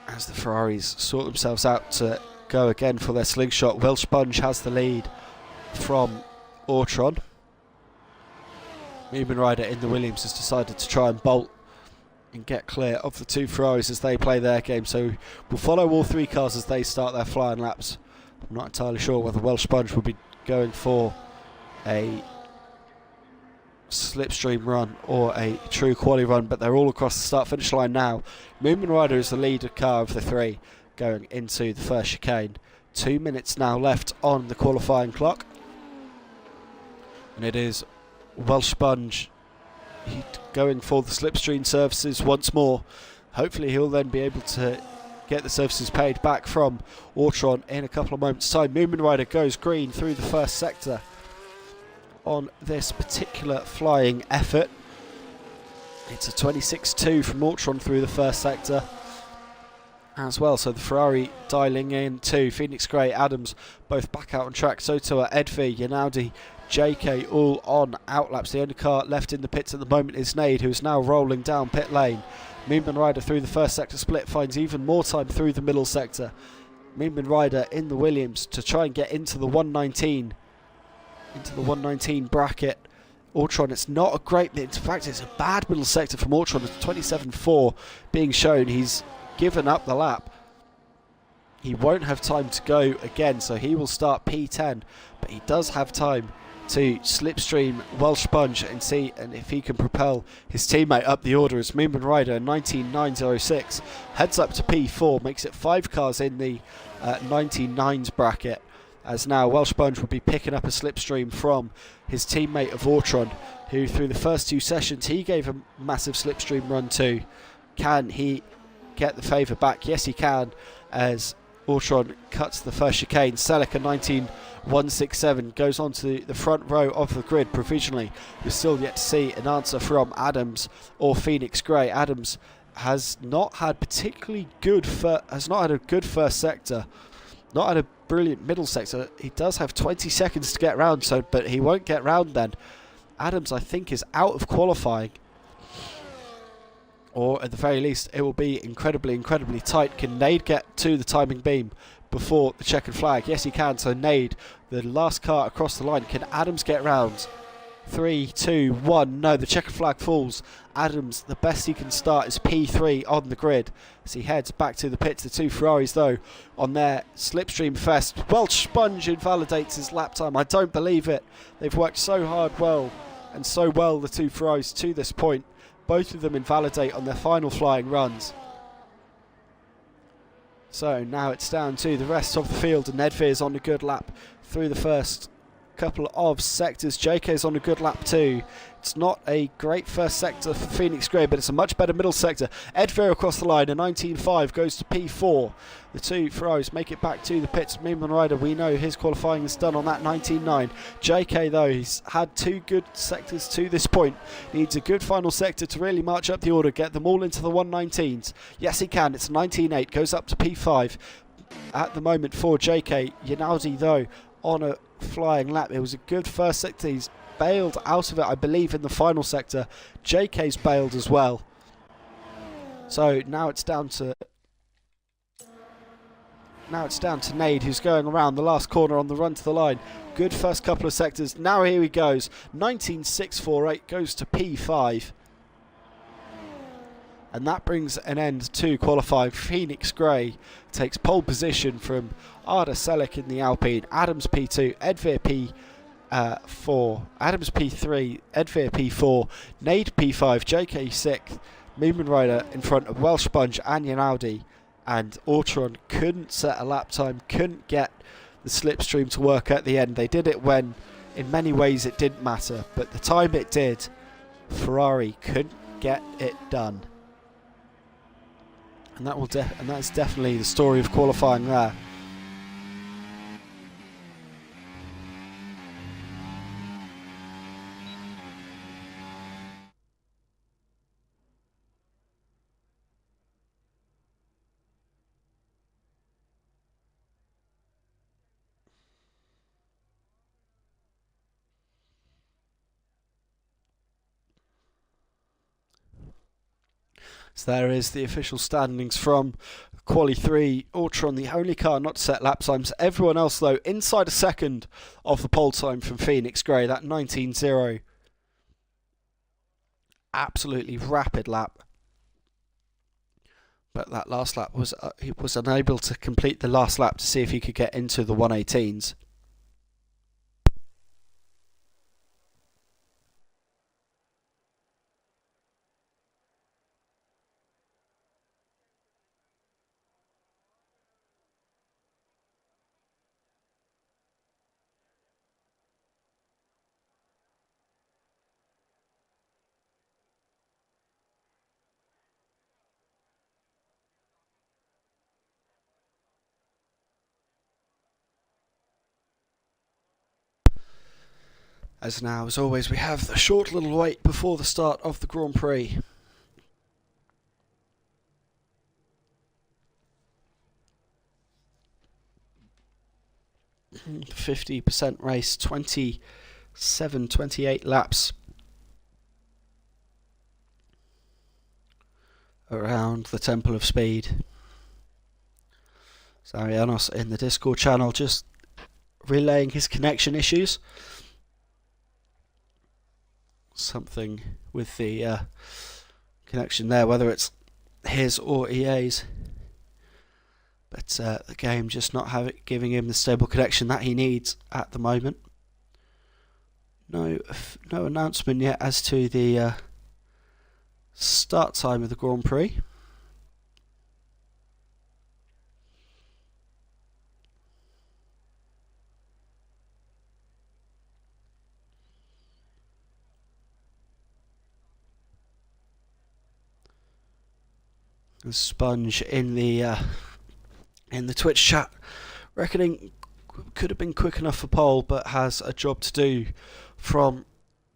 as the Ferraris sort themselves out to go again for their slingshot. Welsh Sponge has the lead from Ortron. Moomin Rider in the Williams has decided to try and bolt and get clear of the 2 Ferraris as they play their game, so we'll follow all 3 cars as they start their flying laps. I'm not entirely sure whether Welsh Sponge will be going for a slipstream run or a true quali run, but they're all across the start finish line now. Moomin Rider is the leader car of the 3 going into the first chicane. 2 minutes now left on the qualifying clock, and it is Welsh Sponge going for the slipstream services once more. Hopefully he'll then be able to get the services paid back from Ortron in a couple of moments time. Moomin Rider goes green through the first sector on this particular flying effort. It's a 26.2 from Ortron through the first sector as well, so the Ferrari dialing in too. PhoenixGray, Adams both back out on track, so too are Edvi, Yanaldi, JK all on outlaps. The only car left in the pits at the moment is Nade, who is now rolling down pit lane. Moomin Rider through the first sector split finds even more time through the middle sector. Moomin Rider in the Williams to try and get into the 119 bracket. Ortron, it's not a great, in fact it's a bad middle sector from Ortron. It's 27.4 being shown. He's given up the lap. He won't have time to go again, so he will start P10, but he does have time to slipstream Welsh Sponge and see if he can propel his teammate up the order, as Moomin Rider 19.906 heads up to P4, makes it 5 cars in the 19.9s bracket, as now Welsh Sponge will be picking up a slipstream from his teammate of Ortron, who through the first 2 sessions he gave a massive slipstream run to. Can he get the favour back? Yes he can, as Ortron cuts the first chicane. Celica 19.167 goes on to the front row of the grid provisionally. We're still yet to see an answer from Adams or PhoenixGray. Adams has not had particularly good a good first sector, not had a brilliant middle sector. He does have 20 seconds to get round, but he won't get round then. Adams, I think, is out of qualifying. or at the very least it will be incredibly tight. Can Nade get to the timing beam before the checkered flag? Yes, he can. So Nade, the last car across the line. Can Adams get round? 3, 2, 1. No, the checkered flag falls. Adams, the best he can start is P3 on the grid as he heads back to the pits. The two Ferraris, though, on their slipstream fest. Welsh Sponge invalidates his lap time. I don't believe it. They've worked so hard, the two Ferraris, to this point. Both of them invalidate on their final flying runs. So now it's down to the rest of the field, and Nedveer's on a good lap through the first couple of sectors. JK's on a good lap too. It's not a great first sector for PhoenixGray, but it's a much better middle sector. Edveer across the line, a 19.5 goes to P4. The two Ferraris make it back to the pits. Moomin Rider, we know his qualifying is done on that 19.9. JK, though, he's had two good sectors to this point. Needs a good final sector to really march up the order, get them all into the 119s. Yes, he can. It's 19.8, goes up to P5 at the moment for JK. Yinaudi, though, on a flying lap. It was a good first sector. He's bailed out of it, I believe, in the final sector. JK's bailed as well. So now it's down to Nade, who's going around the last corner on the run to the line. Good first couple of sectors. Now here he goes. 19.648 goes to P5. And that brings an end to qualifying. PhoenixGray takes pole position from Arda Selic in the Alpine. Adams P2, Edveer P4, Adams P3, Edveer P4, Nade P5, JK 6th, Moomin Rider in front of Welsh Sponge and Yinaudi. And Autron couldn't set a lap time, couldn't get the slipstream to work at the end. They did it when, in many ways, it didn't matter. But the time it did, Ferrari couldn't get it done. And that's definitely the story of qualifying there. So there is the official standings from Quali 3. Autron, the only car not to set lap times. Everyone else, though, inside a second of the pole time from PhoenixGray, that 19.0. Absolutely rapid lap. But that last lap he was unable to complete the last lap to see if he could get into the 118s. As now, as always, we have the short little wait before the start of the Grand Prix. The 50% race, 28 laps around the Temple of Speed. Zarianos in the Discord channel just relaying his connection issues. Something with the connection there, whether it's his or EA's. But the game just not giving him the stable connection that he needs at the moment. No announcement yet as to the start time of the Grand Prix. Sponge in the Twitch chat reckoning could have been quick enough for pole, but has a job to do from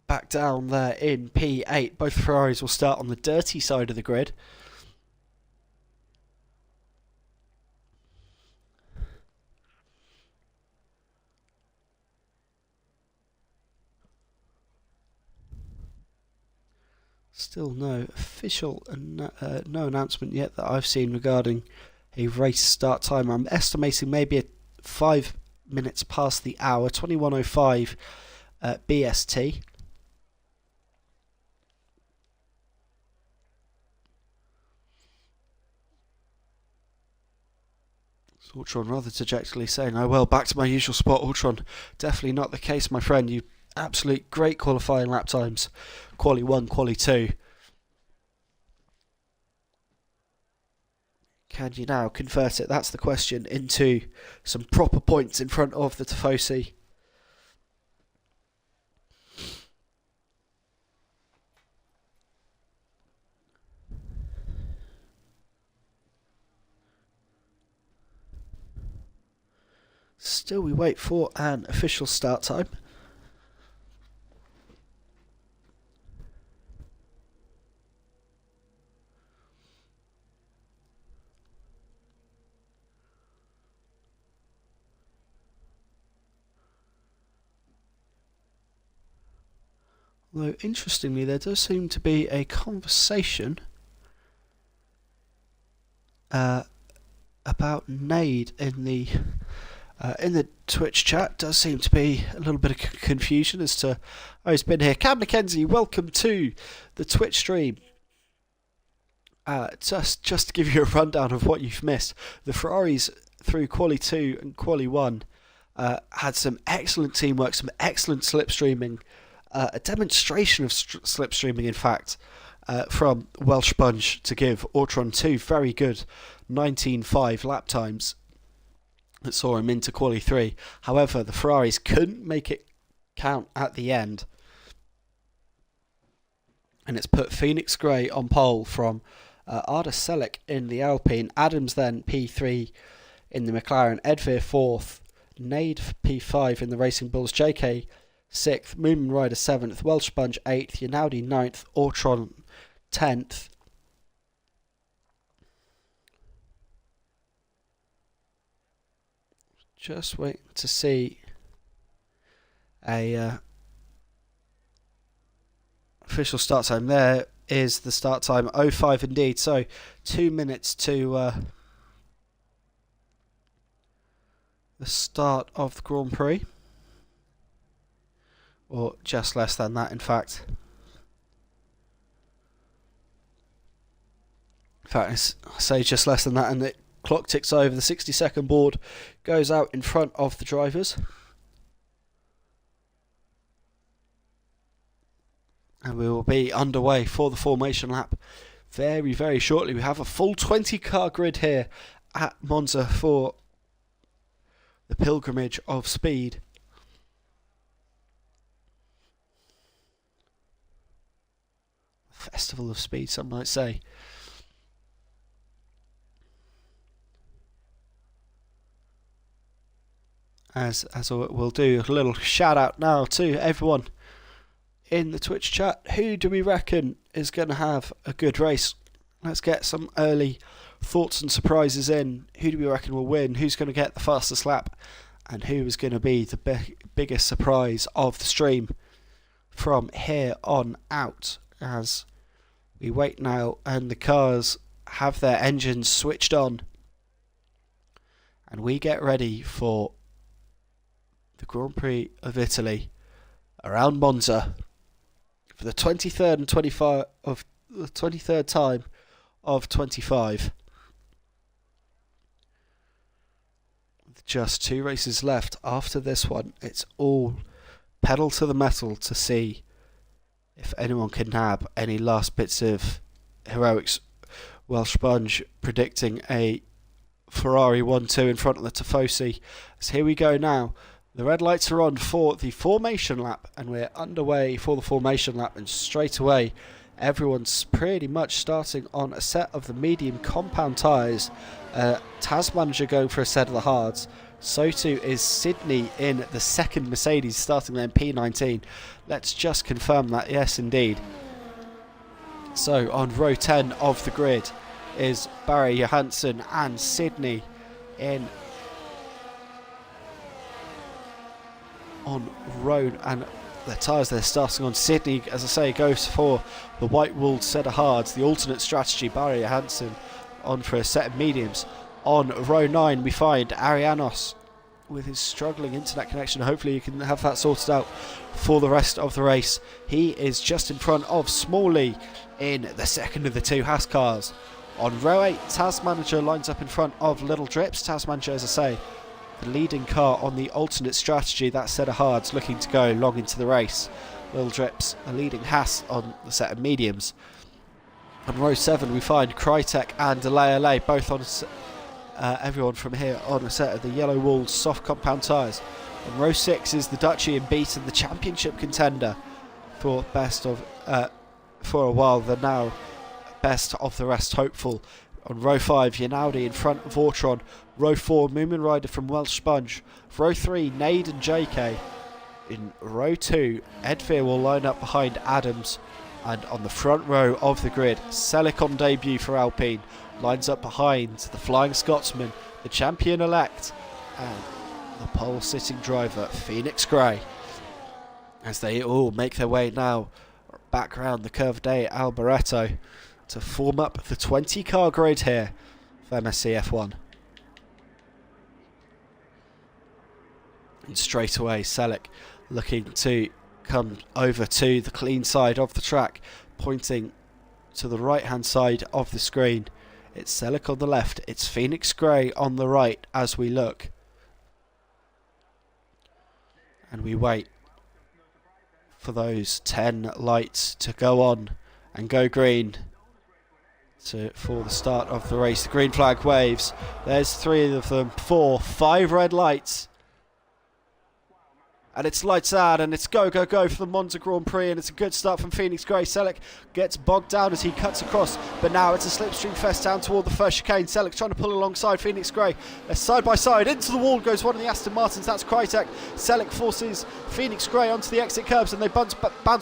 back down there in P8. Both Ferraris will start on the dirty side of the grid. Still no official, no announcement yet that I've seen regarding a race start time. I'm estimating maybe 5 minutes past the hour, 21:05 BST. Ultron rather dejectedly saying, "Oh well, back to my usual spot, Ultron." Definitely not the case, my friend. You absolute great qualifying lap times. Quali 1, Quali 2. Can you now convert it? That's the question. Into some proper points in front of the Tifosi. Still we wait for an official start time. Although, interestingly, there does seem to be a conversation about Nade in the Twitch chat. Does seem to be a little bit of confusion as to who's been here. Cam McKenzie, welcome to the Twitch stream. Just to give you a rundown of what you've missed, the Ferraris through Quali 2 and Quali 1 had some excellent teamwork, some excellent slipstreaming, a demonstration of slipstreaming, in fact, from Welsh Sponge to give Ortron 2 very good 19.5 lap times that saw him into Quali 3. However, the Ferraris couldn't make it count at the end, and it's put PhoenixGray on pole from Arda Selleck in the Alpine, Adams then P3 in the McLaren, Edveer 4th, Nade P5 in the Racing Bulls, JK 6th, Moonman Rider 7th, Welsh Sponge 8th, Yanaudi 9th, Ortron 10th. Just waiting to see a official start time. There is the start time, 05 indeed. So 2 minutes to the start of the Grand Prix. Or just less than that, in fact. In fact, I say just less than that, and the clock ticks over. The 60-second board goes out in front of the drivers. And we will be underway for the formation lap very, very shortly. We have a full 20-car grid here at Monza for the pilgrimage of speed. Festival of speed, some might say. As we'll do a little shout out now to everyone in the Twitch chat. Who do we reckon is going to have a good race? Let's get some early thoughts and surprises in. Who do we reckon will win? Who's going to get the fastest lap? And who is going to be the biggest surprise of the stream from here on out? As we wait now and the cars have their engines switched on and we get ready for the Grand Prix of Italy around Monza for the 23rd and 25 of the 23rd time of 25. With just 2 races left after this one, it's all pedal to the metal to see if anyone can nab any last bits of heroics. Welsh Sponge predicting a Ferrari 1-2 in front of the Tifosi. So here we go now. The red lights are on for the formation lap, and we're underway for the formation lap, and straight away everyone's pretty much starting on a set of the medium compound tyres. Tasmanager going for a set of the hards. So too is Sydney in the second Mercedes, starting there in P19. Let's just confirm that, yes indeed. So on row 10 of the grid is Barry Johansson and Sydney in on row, and their tyres they're starting on. Sydney, as I say, goes for the white-walled set of hards, the alternate strategy. Barry Johansson on for a set of mediums. On row 9 we find Arianos with his struggling internet connection. Hopefully you can have that sorted out for the rest of the race. He is just in front of Smalley in the second of the two Haas cars. On row 8, Tasmanager lines up in front of Little Drips. Tasmanager, as I say, the leading car on the alternate strategy, that set of hards, looking to go long into the race. Little Drips, a leading Haas on the set of mediums. On row 7 we find Crytek and LA, both on everyone from here on a set of the yellow walled soft compound tyres. On row 6 is the Dutchy and Beaton, the championship contender for best of for a while, the now best of the rest hopeful. On row 5, Yanaudi in front of Autron. Row 4, Moomin Rider from Welsh Sponge. Row 3, Nade and JK. In row 2, Edveer will line up behind Adams. And on the front row of the grid, Selic on debut for Alpine lines up behind the Flying Scotsman, the champion-elect, and the pole-sitting driver, PhoenixGray, as they all make their way now back round the Curve Day Alboreto to form up the 20-car grid here for MSC F1. And straight away, Selic looking to come over to the clean side of the track, pointing to the right-hand side of the screen. It's Selic on the left, it's PhoenixGray on the right as we look. And we wait for those 10 lights to go on and go green for the start of the race. The green flag waves. There's 3 of them, 4, 5 red lights. And it's lights out, and it's go, go, go for the Monza Grand Prix, and it's a good start from PhoenixGray. Selic gets bogged down as he cuts across, but now it's a slipstream fest down toward the first chicane. Selic trying to pull alongside PhoenixGray. They're side by side. Into the wall goes one of the Aston Martins, that's Crytek. Selic forces PhoenixGray onto the exit curbs, and they bounce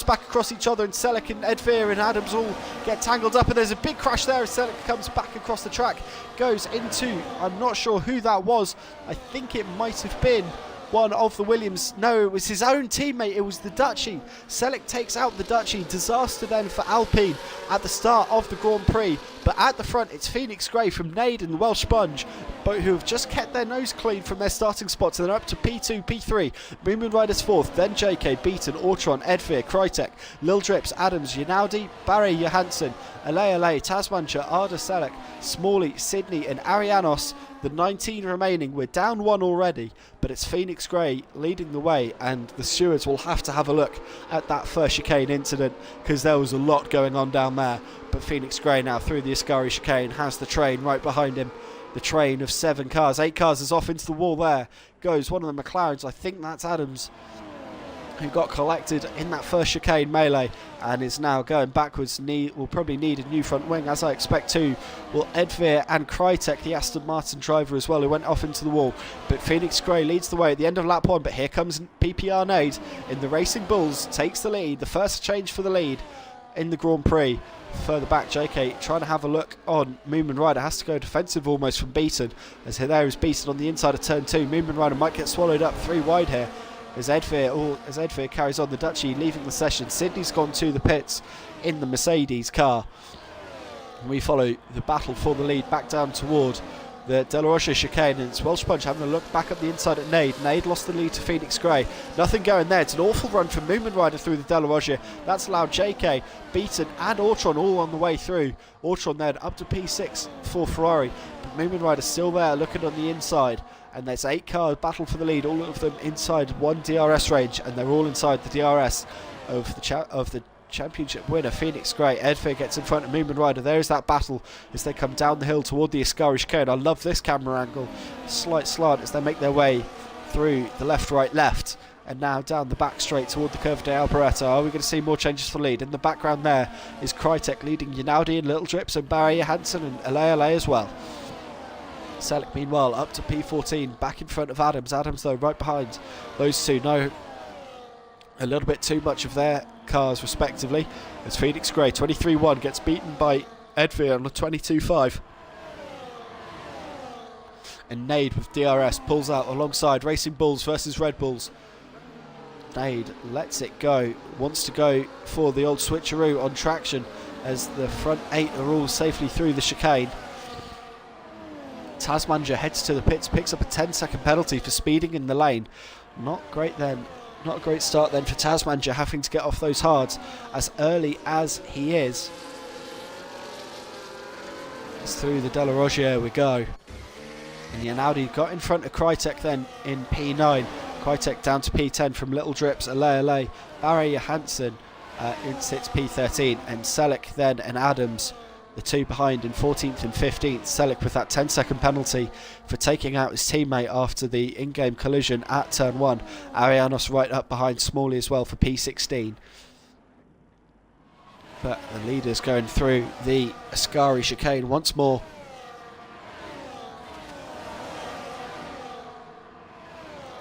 back across each other, and Selic and Edveer and Adams all get tangled up, and there's a big crash there as Selic comes back across the track. Goes into, I'm not sure who that was, I think it might have been one of the Williams. No, it was his own teammate. It was the Dutchy. Selic takes out the Dutchy. Disaster then for Alpine at the start of the Grand Prix. But at the front, it's PhoenixGray from Nade and Welsh Sponge, but who have just kept their nose clean from their starting spots. And they're up to P2, P3. Moomin Riders 4th, then JK, Beaton, Autron, Edveer, Crytek, Lil Drips, Adams, Yanaudi, Barry Johansson, LA, Tasmanager, Arda Selic, Smalley, Sydney, and Arianos. The 19 remaining. We're down 1 already, but it's PhoenixGray leading the way, and the stewards will have to have a look at that first chicane incident because there was a lot going on down there. But PhoenixGray now through the Ascari chicane has the train right behind him. The train of 7 cars. 8 cars is off into the wall there. Goes one of the McLarens. I think that's Adams, who got collected in that first chicane melee and is now going backwards. Will probably need a new front wing, as I expect to. Will Edveer and Crytek, the Aston Martin driver as well, who went off into the wall. But PhoenixGray leads the way at the end of lap 1, but here comes PPR Nade in the Racing Bulls, takes the lead, the first change for the lead in the Grand Prix. Further back, JK trying to have a look on Moomin Rider, has to go defensive almost from Beaton, as there is Beaton on the inside of turn 2. Moomin Rider might get swallowed up 3 wide here. As Edveer carries on the Dutchy, leaving the session. Sydney's gone to the pits in the Mercedes car. We follow the battle for the lead back down toward the De La Rocha chicane, and it's Welsh Sponge having a look back up the inside at Nade. Nade lost the lead to PhoenixGray. Nothing going there. It's an awful run from Moomin Rider through the De La Rocha. That's allowed JK, Beaton and Autron all on the way through. Autron then up to P6 for Ferrari, but Moomin Rider still there looking on the inside. And there's 8 car battle for the lead, all of them inside 1 DRS range, and they're all inside the DRS of the championship winner, PhoenixGray. Edveer gets in front of Moomin Rider. There's that battle as they come down the hill toward the Ascari chicane. I love this camera angle. Slight slant as they make their way through the left, right, left, and now down the back straight toward the Curve de Alboreto. Are we going to see more changes for the lead? In the background there is Crytek leading Yanaudi and Little Drips and Barry Johansson and LA as well. Selic meanwhile up to P14, back in front of Adams. Adams though right behind those two. No, a little bit too much of their cars respectively, as PhoenixGray 23-1 gets beaten by Edveer on a 22-5. And Nade with DRS pulls out alongside Racing Bulls versus Red Bulls. Nade lets it go, wants to go for the old switcheroo on traction as the front 8 are all safely through the chicane. Tasmanja heads to the pits, picks up a 10-second penalty for speeding in the lane. Not great then. Not a great start then for Tasmanja, having to get off those hards as early as he is. It's through the De La Rosière we go. And Yanaudi got in front of Krytek then in P9. Krytek down to P10 from Little Drips, Ale, Barry Johansson sits P13, and Selleck then and Adams, the two behind in 14th and 15th. Selleck with that 10-second penalty for taking out his teammate after the in-game collision at turn 1. Arianos right up behind Smalley as well for P16. But the leaders going through the Ascari chicane once more.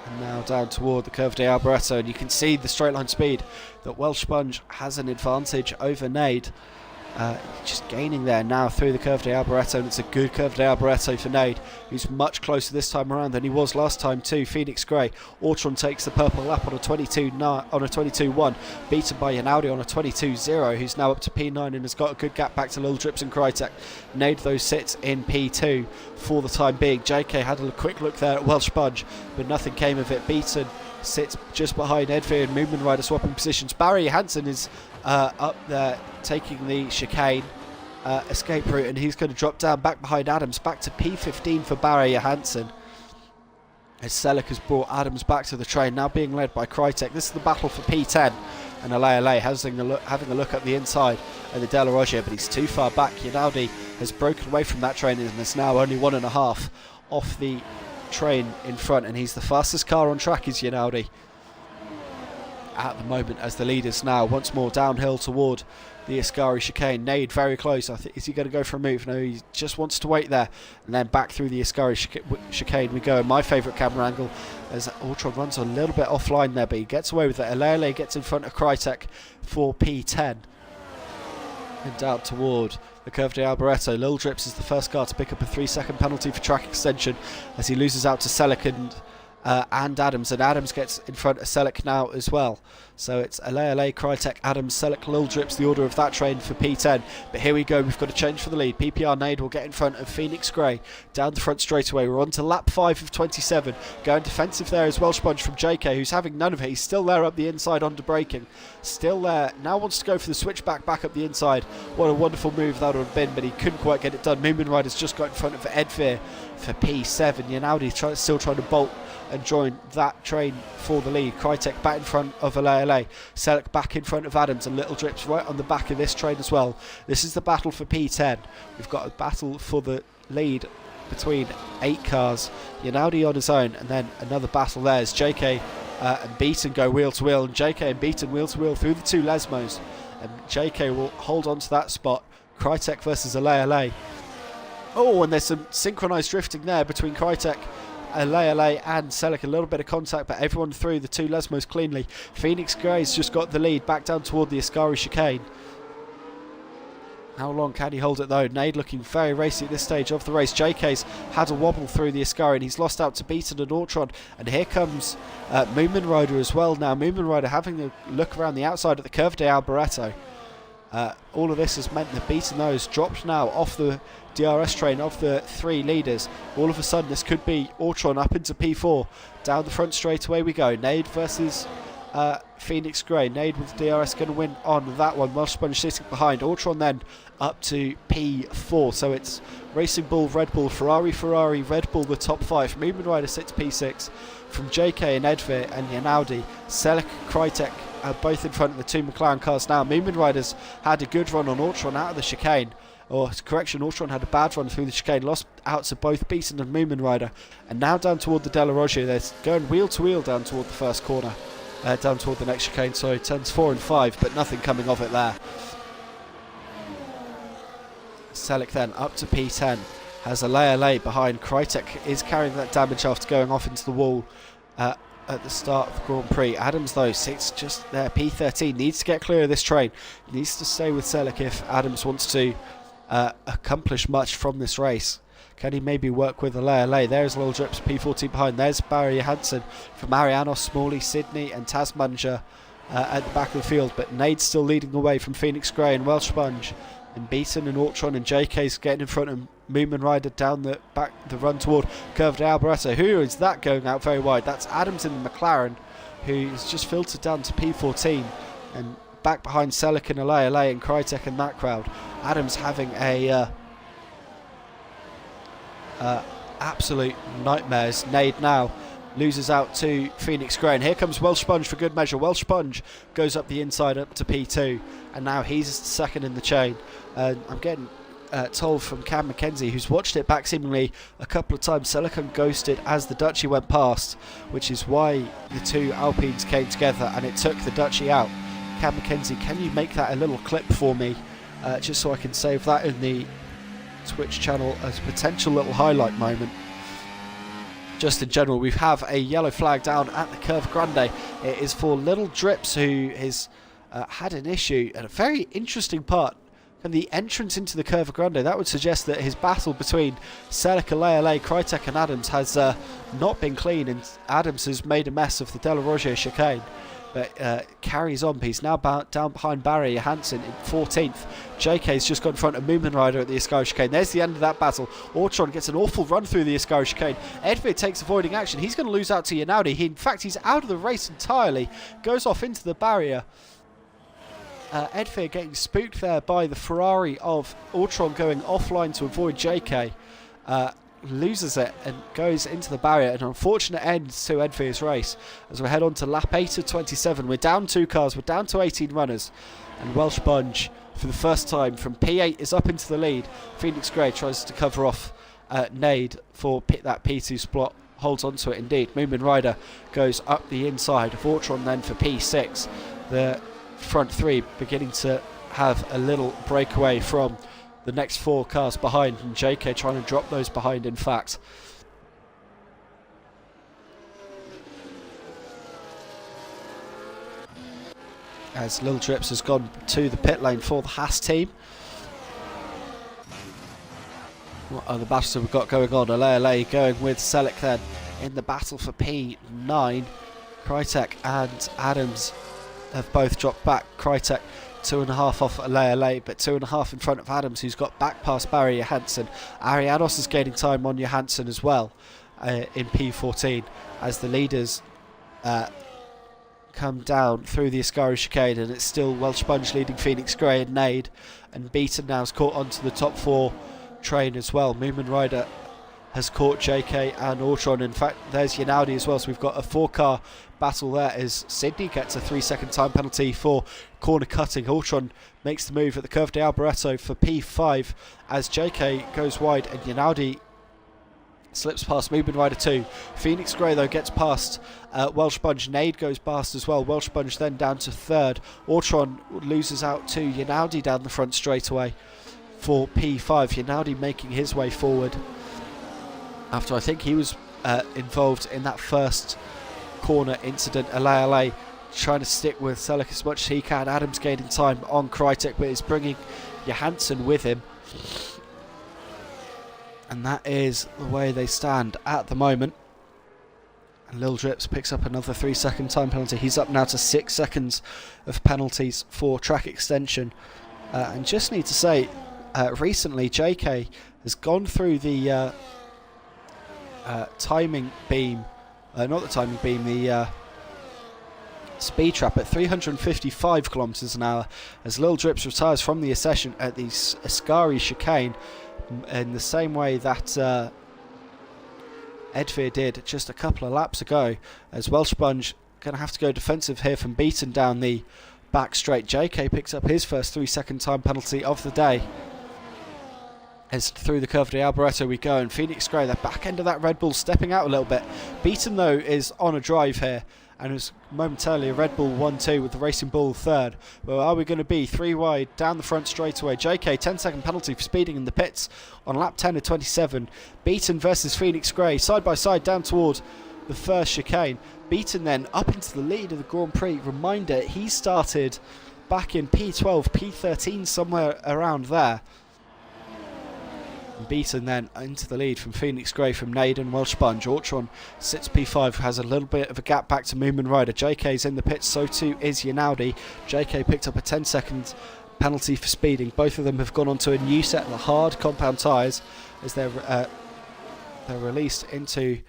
And now down toward the Curve de Alboreto, and you can see the straight line speed that Welsh Sponge has an advantage over Nade. Just gaining there now through the Curve de Alboreto, and it's a good Curve de Alboreto for Nade, who's much closer this time around than he was last time too. PhoenixGray, Ortron takes the purple lap on a 22-1, beaten by Yanaudi on a 22-0, who's now up to P9 and has got a good gap back to Little Drips and Krytek. Nade though sits in P2 for the time being. JK had a quick look there at Welsh Sponge, but nothing came of it. Beaten sits just behind Edvir and Movement Rider swapping positions. Barry Hansen is up there taking the chicane escape route, and he's going to drop down back behind Adams, back to P15 for Barry Johansson, as Selleck has brought Adams back to the train, now being led by Krytek. This is the battle for P10, and Ale having a look at the inside of the De La Rosière, but he's too far back. Yanaudi has broken away from that train and is now only 1.5 off the train in front, and he's the fastest car on track is Yanaudi at the moment, as the leaders now once more downhill toward the Ascari chicane. Nade very close. I think, is he going to go for a move? No, he just wants to wait there, and then back through the Ascari chicane we go. And my favourite camera angle as Ultron runs a little bit offline there, but he gets away with it. Alele gets in front of Krytek for P10, and down toward the Curve de Alboreto. Lil Drips is the first car to pick up a 3-second penalty for track extension as he loses out to Selleck and Adams, and Adams gets in front of Selleck now as well. So it's Ale, Krytek, Adams, Selleck, Lil Drips, the order of that train for P10. But here we go, we've got a change for the lead. PPR Nade will get in front of PhoenixGray down the front straightaway. We're on to lap 5 of 27. Going defensive there is Welsh Sponge from JK, who's having none of it. He's still there up the inside under braking. Still there, now wants to go for the switchback back up the inside. What a wonderful move that would have been, but he couldn't quite get it done. Moomin Rider's just got in front of Edvir for P7. Yanaudi still trying to bolt and join that train for the lead. Krytek back in front of Ale. Selleck back in front of Adams, and Little Drips right on the back of this train as well. This is the battle for P10. We've got a battle for the lead between 8 cars. Yanaudi on his own, and then another battle there as JK and Beaton go wheel to wheel, and JK and Beaton wheel to wheel through the 2 Lesmos, and JK will hold on to that spot. Krytek versus Ale. Oh, and there's some synchronised drifting there between Krytek, Ale and Selleck. A little bit of contact, but everyone through the 2 Lesmos cleanly. PhoenixGray's just got the lead back down toward the Ascari chicane. How long can he hold it though? Nade looking very racy at this stage of the race. JK's had a wobble through the Ascari, and he's lost out to Beaton and Ortron. And here comes Moomin Rider as well now. Moomin Rider having a look around the outside at the Curve de Alboreto. All of this has meant that Beaton though has dropped now off the DRS train of the 3 leaders. All of a sudden this could be Ortron up into P4. Down the front straight away we go. Nade versus PhoenixGray. Nade with DRS going to win on that one. Welsh Sponge sitting behind. Ortron then up to P4. So it's Racing Bull, Red Bull, Ferrari, Red Bull, the top 5. Moomin Rider sits P6 from JK and Edvir and Yanaudi. Selleck, Krytek both in front of the 2 McLaren cars now. Moomin Rider's had a good run on Ortron out of the chicane. Or correction, Ortron had a bad run through the chicane, lost out to both Beaton and Moomin Rider. And now down toward the De La Rosière, they're going wheel to wheel down toward the first corner. Down toward the next chicane, so turns 4 and 5, but nothing coming of it there. Selleck then up to P10, has Ale behind. Krytek is carrying that damage after going off into the wall at the start of the Grand Prix. Adams though sits just there, P13, needs to get clear of this train, needs to stay with Selleck if Adams wants to accomplish much from this race. Can he maybe work with LA? There's Lil Drips, P14 behind. There's Barry Johansson from Marianos, Smalley, Sydney and Tasmanger at the back of the field. But Nade's still leading away from PhoenixGray and Welsh Sponge. And Beaton and Ortron and JK's getting in front of Moomin Rider down the run toward Curve de Alboreto. Who is that going out very wide? That's Adams in the McLaren, who's just filtered down to P14 and back behind Selic and LA and Crytek and that crowd. Adams having a absolute nightmares. Nade now loses out to PhoenixGray, and here comes Welsh Sponge for good measure. Welsh Sponge goes up the inside up to P2, and now he's second in the chain. I'm getting told from Cam McKenzie, who's watched it back seemingly a couple of times, Silicon ghosted as the Dutchie went past, which is why the two Alpines came together and it took the Dutchie out. Cam McKenzie, can you make that a little clip for me, just so I can save that in the Twitch channel as a potential little highlight moment? Just in general, we have a yellow flag down at the Curve Grande. It is for Little Drips, who has had an issue at a very interesting part. And the entrance into the Curve Grande, that would suggest that his battle between Selic, LA, Crytek and Adams has not been clean, and Adams has made a mess of the De La Roger chicane. But carries on. He's now down behind Barry Johansson in 14th. JK's just got in front of Moomin Rider at the Ascari chicane. There's the end of that battle. Ortron gets an awful run through the Ascari chicane. Edvir takes avoiding action. He's going to lose out to Yanaudi. In fact, he's out of the race entirely. Goes off into the barrier. Edvir getting spooked there by the Ferrari of Ortron going offline to avoid JK. Loses it and goes into the barrier. An unfortunate end to Edvir's race as we head on to lap 8 of 27. We're down 2 cars, we're down to 18 runners, and Welsh Sponge for the first time from P8 is up into the lead. PhoenixGray tries to cover off Nade for that P2 spot, holds onto it indeed. Moomin Rider goes up the inside of Ortron then for P6. The front three beginning to have a little breakaway from the next 4 cars behind, and JK trying to drop those behind, in fact. As Lil Drips has gone to the pit lane for the Haas team. What other battles have we got going on? LA going with Selic then in the battle for P9. Crytek and Adams have both dropped back. Crytek 2.5 off LA, but 2.5 in front of Adams, who's got back past Barry Johansson. Arianos is gaining time on Johansson as well in P14 as the leaders come down through the Ascari chicane, and it's still Welsh Sponge leading PhoenixGray and Nade, and Beaton now has caught onto the top 4 train as well. Moomin Rider has caught JK and Ortron. In fact, there's Yanaudi as well, so we've got a 4-car battle there as Sydney gets a 3-second time penalty for corner cutting. Ortron makes the move at the Curve de Alboreto for P5 as JK goes wide and Yanaudi slips past Moomin Rider 2. PhoenixGray though gets past Welsh Sponge. Nade goes past as well. Welsh Sponge then down to 3rd. Ortron loses out to Yanaudi down the front straightaway for P5. Yanaudi making his way forward after I think he was involved in that first corner incident. LA trying to stick with Selic as much as he can. Adams gaining time on Crytek, but is bringing Johansson with him. And that is the way they stand at the moment. And Lil Drips picks up another 3-second time penalty. He's up now to 6 seconds of penalties for track extension. And just need to say, recently JK has gone through the timing beam, not the timing beam, the speed trap at 355 kilometers an hour as Lil Drips retires from the session at the Ascari chicane in the same way that Edvir did just a couple of laps ago, as Welsh Sponge going to have to go defensive here from Beaton down the back straight. JK picks up his first 3-second time penalty of the day. As through the Curve de Alboreto we go, and PhoenixGray, the back end of that Red Bull, stepping out a little bit. Beaton though is on a drive here, and it was momentarily a Red Bull 1-2 with the Racing Bull 3rd. Well, are we going to be 3 wide down the front straightaway? JK 10-second penalty for speeding in the pits on lap 10 of 27. Beaton versus PhoenixGray side by side down toward the first chicane. Beaton then up into the lead of the Grand Prix. Reminder, he started back in P12, P13, somewhere around there. Beaten then into the lead from PhoenixGray from Nade and Welsh Sponge. Ortron sits P5, has a little bit of a gap back to Moomin Rider. JK's in the pits, so too is Yanaudi. JK picked up a 10-second penalty for speeding. Both of them have gone on to a new set of hard compound tyres as they're released into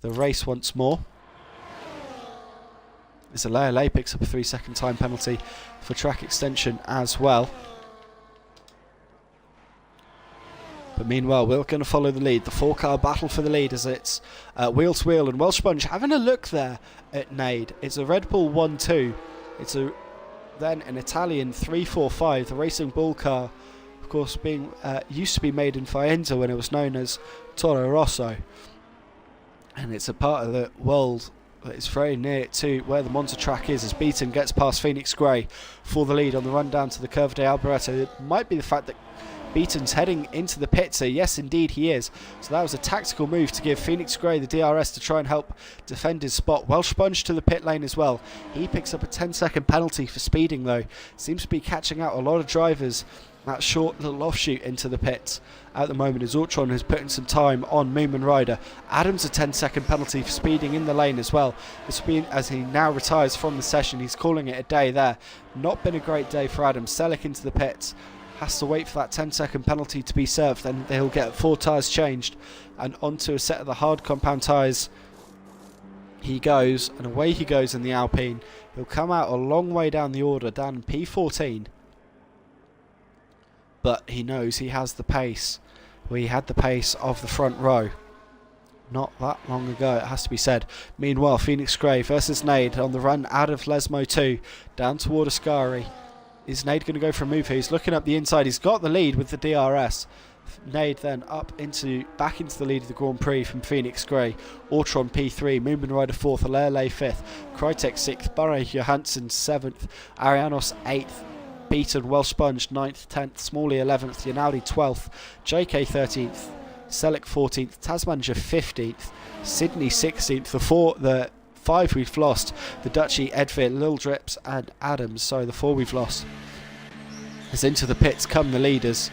the race once more. As Alea picks up a 3-second time penalty for track extension as well. But meanwhile, we're going to follow the lead. The 4-car battle for the lead as it's wheel to wheel. And Welsh Sponge having a look there at Nade. It's a Red Bull 1-2. It's then an Italian 345. The Racing Bull car, of course, being used to be made in Faenza when it was known as Toro Rosso. And it's a part of the world that is very near to where the Monza track is, as Beaton gets past PhoenixGray for the lead on the run down to the Curva de Alboreto. It might be the fact that Beaton's heading into the pit, so yes indeed he is. So that was a tactical move to give PhoenixGray the DRS to try and help defend his spot. Welsh Sponge to the pit lane as well. He picks up a 10-second penalty for speeding though. Seems to be catching out a lot of drivers. That short little offshoot into the pits at the moment as Ortron is putting some time on Moomin Rider. Adams a 10-second penalty for speeding in the lane as well. This will be as he now retires from the session. He's calling it a day there. Not been a great day for Adams. Selleck into the pits. Has to wait for that 10-second penalty to be served, then he'll get 4 tyres changed and onto a set of the hard compound tyres he goes, and away he goes in the Alpine. He'll come out a long way down the order, down in P14, but he knows he has the pace. He had the pace of the front row not that long ago, it has to be said. Meanwhile, PhoenixGray versus Nade on the run out of Lesmo 2 down toward Ascari. Is Nade going to go for a move here? He's looking up the inside. He's got the lead with the DRS. Nade then back into the lead of the Grand Prix from PhoenixGray. Ortron P3, Moomin Rider 4th, Alele 5th, Krytek 6th, Barre Johansson 7th, Arianos 8th, Beaton, Welsh Sponge 9th, 10th, Smalley 11th, Yanaudi 12th, JK 13th, Selleck 14th, Tasmanja 15th, Sydney 16th, the 5 we've lost, the Dutchy, Edvir, Lil Drips and Adams. So the 4 we've lost. As into the pits come the leaders.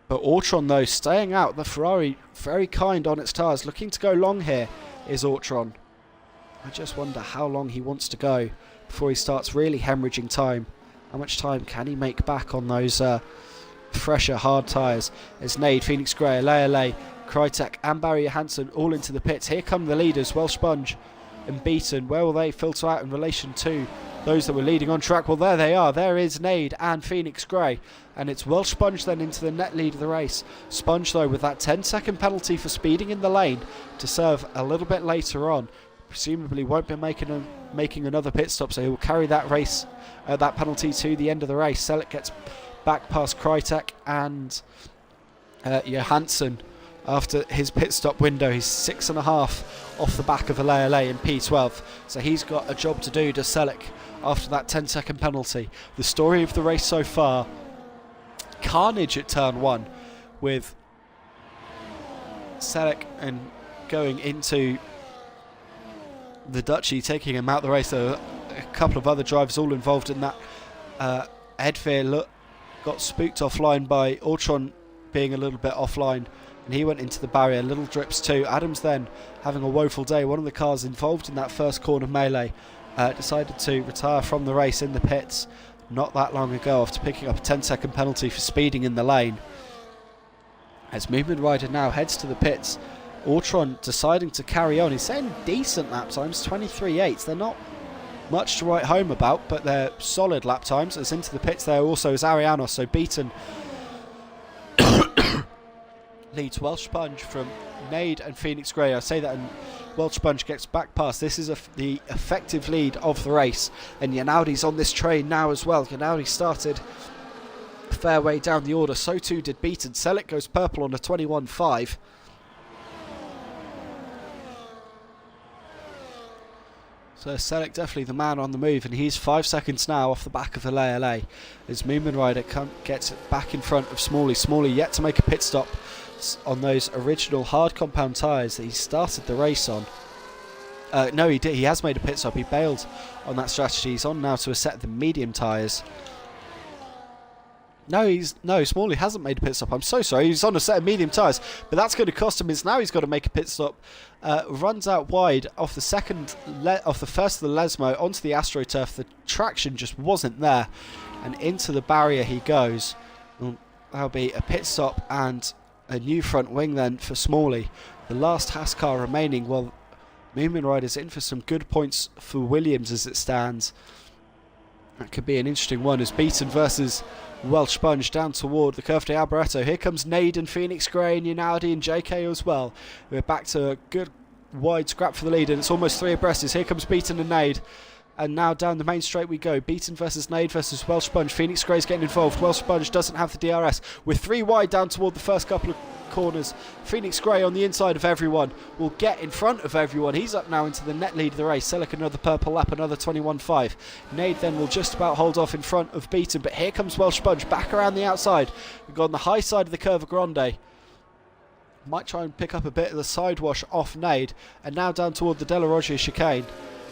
But Ortron though staying out. The Ferrari very kind on its tyres. Looking to go long here is Ortron. I just wonder how long he wants to go before he starts really hemorrhaging time. How much time can he make back on those fresher hard tyres? As Nade, PhoenixGray, Alele, Krytek and Barry Johansson all into the pits. Here come the leaders, Welsh Sponge and Beaton. Where will they filter out in relation to those that were leading on track? Well, there they are. There is Nade and PhoenixGray. And it's Welsh Sponge then into the net lead of the race. Sponge, though, with that 10-second penalty for speeding in the lane to serve a little bit later on. Presumably won't be making another pit stop, so he will carry that that penalty to the end of the race. Selleck gets back past Krytek and Johansson. After his pit stop window, he's 6.5 off the back of Alele in P12. So he's got a job to do to Selleck after that 10-second penalty. The story of the race so far, carnage at turn 1 with Selleck and going into the Dutchy, taking him out the race. There were a couple of other drivers all involved in that. Edvir got spooked offline by Ortron being a little bit offline, and he went into the barrier. Little Drips too. Adams then having a woeful day. One of the cars involved in that first corner melee decided to retire from the race in the pits not that long ago after picking up a 10-second penalty for speeding in the lane. As Moomin Rider now heads to the pits, Ortron deciding to carry on. He's saying decent lap times, 23.8. They're not much to write home about, but they're solid lap times. As into the pits there also is Arianos, so Beaton leads Welsh Sponge from Nade and PhoenixGray. I say that, and Welsh Sponge gets back past. This is the effective lead of the race, and Yanaudi's on this train now as well. Yanaudi started a fair way down the order, so too did Beaton. Selleck goes purple on a 21.5. So Selleck definitely the man on the move, and he's 5 seconds now off the back of Alele as Moomin Rider gets it back in front of Smalley. Smalley yet to make a pit stop on those original hard compound tyres that he started the race on. No, he did. He has made a pit stop. He bailed on that strategy. He's on now to a set of the medium tyres. No, Smalley hasn't made a pit stop. I'm so sorry. He's on a set of medium tyres, but that's going to cost him. Is now he's got to make a pit stop. Runs out wide off the first of the Lesmo onto the AstroTurf. The traction just wasn't there, and into the barrier he goes. Well, that'll be a pit stop and a new front wing then for Smalley. The last Haas car remaining. Well, Moomin Rider's in for some good points for Williams as it stands. That could be an interesting one as Beaton versus Welsh Sponge down toward the Curve de Alboreto. Here comes Nade and PhoenixGray and Unaldi and JK as well. We're back to a good wide scrap for the lead, and it's almost 3 abreast. Here comes Beaton and Nade. And now down the main straight we go. Beaton versus Nade versus Welsh Sponge. PhoenixGray's getting involved. Welsh Sponge doesn't have the DRS. We're 3 wide down toward the first couple of corners. PhoenixGray on the inside of everyone will get in front of everyone. He's up now into the net lead of the race. Selick another purple lap, another 21.5. Nade then will just about hold off in front of Beaton, but here comes Welsh Sponge back around the outside. We've got on the high side of the Curva Grande. Might try and pick up a bit of the sidewash off Nade, and now down toward the Della Roggia chicane.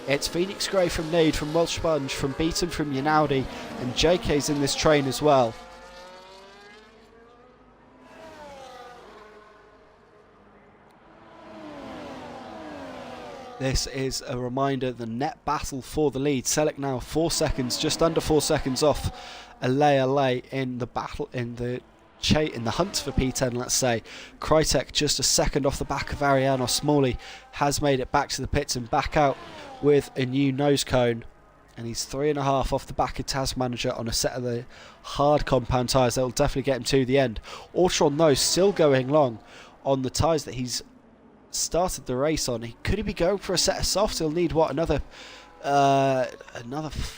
It's PhoenixGray from Nade, from Welsh Sponge, from Beaton, from Unaldi, and JK's in this train as well. This is a reminder, the net battle for the lead. Selick now 4 seconds, just under 4 seconds off LA in the battle, in the hunt for P10, let's say. Krytek just a second off the back of Ariano. Smalley has made it back to the pits and back out with a new nose cone, and he's 3.5 off the back of Manager on a set of the hard compound tyres that will definitely get him to the end. Autron though still going long on the tyres that he's started the race on. Could he be going for a set of softs? He'll need what, another 4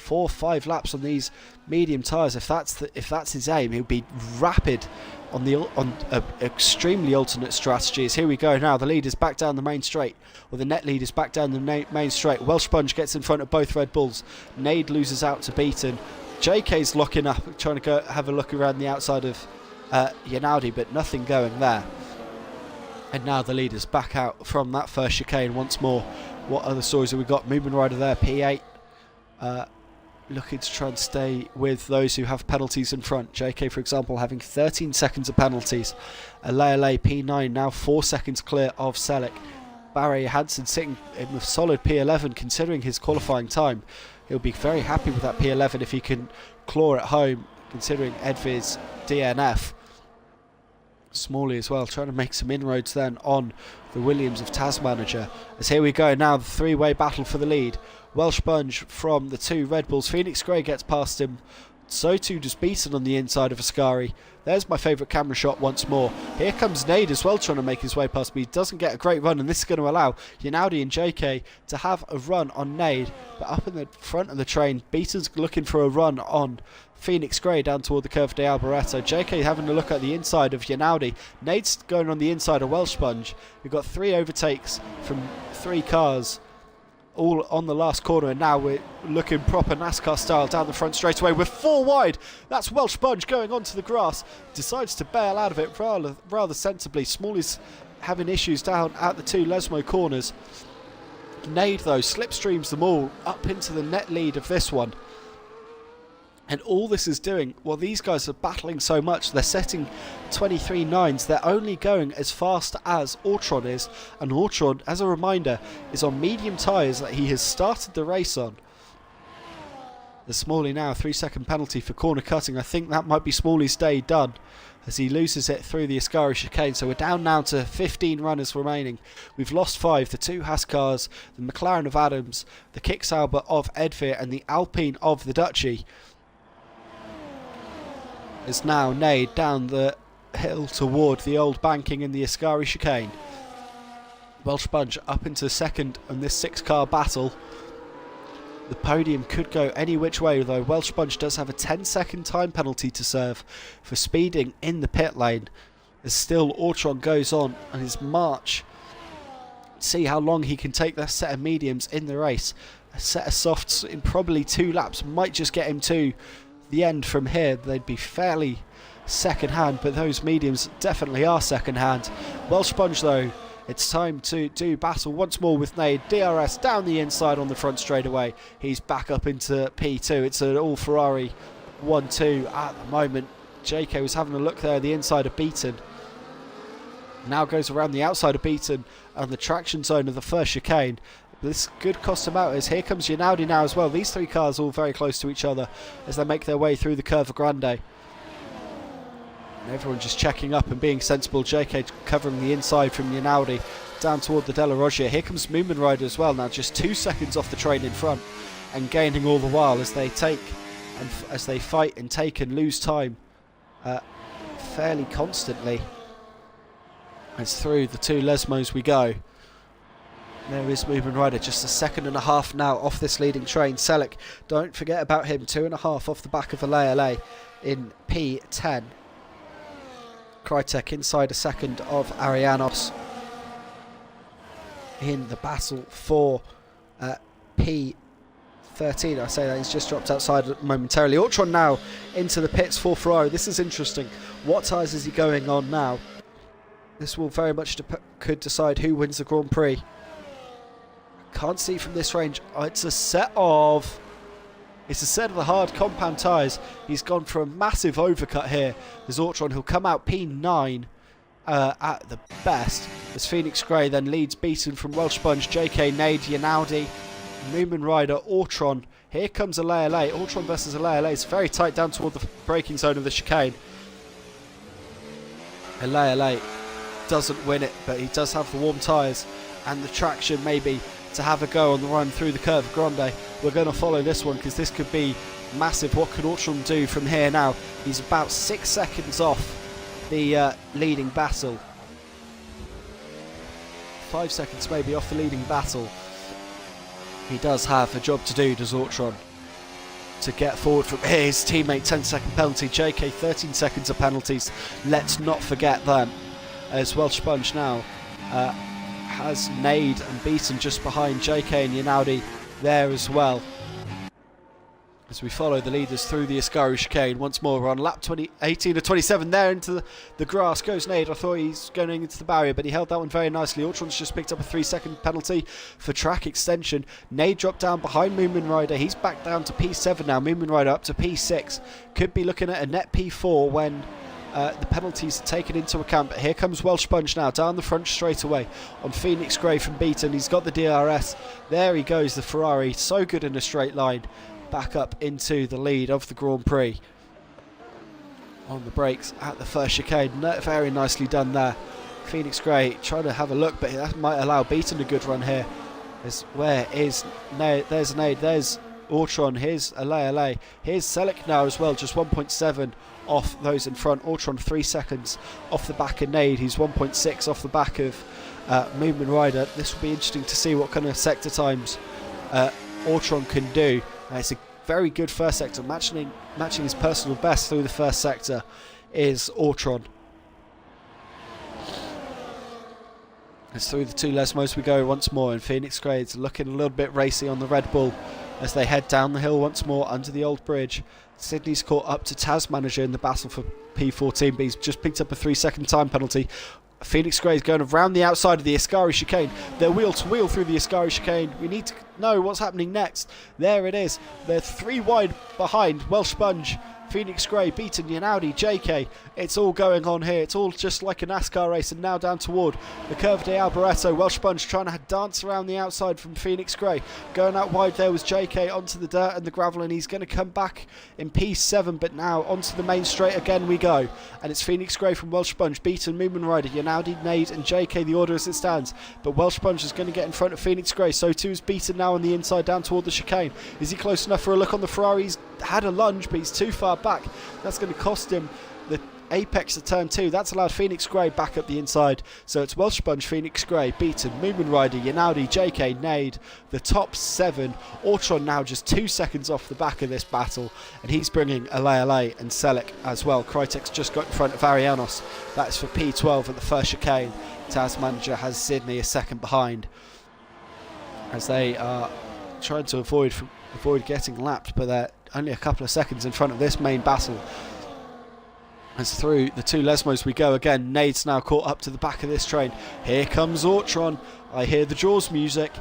or 5 laps on these medium tyres. If that's his aim, he'll be rapid on extremely alternate strategies. Here we go now. The lead is back down the main straight, or the net lead is back down the main straight. Welsh Sponge gets in front of both Red Bulls. Nade loses out to Beaton. JK's locking up, trying to go have a look around the outside of Unaldi, but nothing going there. And now the leader's back out from that first chicane once more. What other stories have we got? Moomin Rider there, P8. Looking to try and stay with those who have penalties in front. JK, for example, having 13 seconds of penalties. Alele P9 now 4 seconds clear of Selick. Barry Hansen sitting in a solid P11 considering his qualifying time. He'll be very happy with that P11 if he can claw it home, considering Edvir's DNF. Smalley as well, trying to make some inroads then on the Williams of Manager. As here we go now, the 3-way battle for the lead. Welsh Sponge from the 2 Red Bulls. PhoenixGray gets past him. So too does Beaton on the inside of Ascari. There's my favourite camera shot once more. Here comes Nade as well, trying to make his way past me. He doesn't get a great run, and this is going to allow Unaldi and JK to have a run on Nade. But up in the front of the train, Beaton's looking for a run on PhoenixGray down toward the Curve de Alboreto. JK having a look at the inside of Unaldi. Nade's going on the inside of Welsh Sponge. We've got 3 overtakes from 3 cars, all on the last corner, and now we're looking proper NASCAR style down the front straightaway. We're 4 wide. That's Welsh Sponge going onto the grass. Decides to bail out of it rather sensibly. Smalley's having issues down at the 2 Lesmo corners. Nade though slipstreams them all up into the net lead of this one. And all this is doing, well, these guys are battling so much, they're setting 23.9s, they're only going as fast as Autron is, and Autron, as a reminder, is on medium tyres that he has started the race on. The Smalley now, 3-second penalty for corner cutting. I think that might be Smalley's day done, as he loses it through the Ascari chicane. So we're down now to 15 runners remaining. We've lost 5, the 2 Haas cars, the McLaren of Adams, the Kicksauber of Edvir, and the Alpine of the Duchy. It's now Nade down the hill toward the old banking in the Ascari chicane. Welsh Sponge up into second in this 6-car battle. The podium could go any which way, though Welsh Sponge does have a 10-second time penalty to serve for speeding in the pit lane. As still Autron goes on his march. See how long he can take that set of mediums in the race. A set of softs in probably 2 laps might just get him to the end from here. They'd be fairly second hand, but those mediums definitely are second hand. Welsh Sponge though, it's time to do battle once more with Nade. DRS down the inside on the front straightaway. He's back up into P2. It's an all Ferrari 1-2 at the moment. JK was having a look there, the inside of Beaton. Now goes around the outside of Beaton and the traction zone of the first chicane. This could cost him out, as here comes Yanaudi now as well. These three cars all very close to each other as they make their way through the Curva Grande. And everyone just checking up and being sensible. JK covering the inside from Yanaudi down toward the Della Roggia. Here comes Moomin Rider as well, now just 2 seconds off the train in front and gaining all the while as they take and as they fight and take and lose time fairly constantly. As through the two Lesmos we go. There is Moomin Rider, just a second and a half now off this leading train. Selic, don't forget about him, 2.5 off the back of LA in P10. Krytek inside a second of Arianos in the battle for P13. I say that he's just dropped outside momentarily. Ortron now into the pits for Ferrari. This is interesting. What tyres is he going on now? This will very much could decide who wins the Grand Prix. Can't see from this range. Oh, it's a set of the hard compound tyres. He's gone for a massive overcut here. There's Ortron, who'll come out P9 at the best. As PhoenixGray then leads, beaten from Welsh Sponge, JK, Nade, Yanaudi, Moomin Rider, Ortron. Here comes LA. Ortron versus LA. It's very tight down toward the braking zone of the chicane. LA doesn't win it, but he does have the warm tyres and the traction maybe to have a go on the run through the Curva Grande. We're going to follow this one because this could be massive. What can Ortron do from here now? He's about 6 seconds off the leading battle. 5 seconds maybe off the leading battle. He does have a job to do, does Ortron, to get forward from here. His teammate, 10-second penalty. JK, 13 seconds of penalties. Let's not forget them. As Welsh Sponge now has Nade and Beaton just behind JK and Yanaudi there as well. As we follow the leaders through the Ascari chicane once more, we're on lap 18 of 27 there into the grass goes Nade. I thought he's going into the barrier, but he held that one very nicely. Ortron's just picked up a 3-second penalty for track extension. Nade dropped down behind Moomin Rider. He's back down to P7 now. Moomin Rider up to P6. Could be looking at a net P4 when the penalties are taken into account. But here comes Welsh Sponge now down the front straight away on PhoenixGray from Beaton. He's got the DRS. There he goes, the Ferrari, so good in a straight line. Back up into the lead of the Grand Prix. On the brakes at the first chicane. Very nicely done there. PhoenixGray trying to have a look, but that might allow Beaton a good run here. Where is Nade? There's Nade. There's Ortron. Here's LA. Here's Selic now as well. Just 1.7 off those in front. Ortron 3 seconds off the back of Nade. He's 1.6 off the back of Moomin Rider. This will be interesting to see what kind of sector times Ortron can do. It's a very good first sector. Matching his personal best through the first sector is Ortron. As through the two Lesmos we go once more, and PhoenixGray is looking a little bit racy on the Red Bull as they head down the hill once more under the old bridge. Sydney's caught up to Taz Manager in the battle for P14, but he's just picked up a 3-second time penalty. PhoenixGray is going around the outside of the Ascari chicane. They're wheel to wheel through the Ascari chicane. We need to know what's happening next. There it is. They're 3 wide behind Welsh Sponge, PhoenixGray, Beaton, Yanaudi, JK. It's all going on here. It's all just like a NASCAR race, and now down toward the Curva de Alboreto. Welsh Sponge trying to dance around the outside from PhoenixGray. Going out wide there was JK onto the dirt and the gravel, and he's going to come back in P7, but now onto the main straight again we go. And it's PhoenixGray from Welsh Sponge, Beaton, Moomin Rider, Yanaudi, Nade and JK, the order as it stands. But Welsh Sponge is going to get in front of PhoenixGray, so too is Beaton now on the inside down toward the chicane. Is he close enough for a look on the Ferrari? He's had a lunge, but he's too far back. That's going to cost him the apex of turn 2. That's allowed PhoenixGray back up the inside. So it's Welsh Sponge, PhoenixGray, Beaton, Moomin Rider, Yanaudi, JK, Nade, the top 7. Ortron now just 2 seconds off the back of this battle, and he's bringing LA and Selic as well. Krytek's just got in front of Arianos. That's for P12 at the first chicane. Taz Manager has Sydney a second behind as they are trying to avoid getting lapped, but they're only a couple of seconds in front of this main battle. As through the two Lesmos we go again. Nade's now caught up to the back of this train. Here comes Ortron. I hear the Jaws music.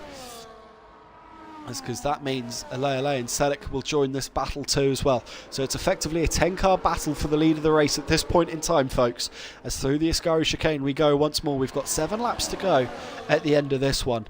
because that means Alea and Selic will join this battle too as well. So it's effectively a 10-car battle for the lead of the race at this point in time, folks. As through the Ascari chicane we go once more. We've got 7 laps to go at the end of this one.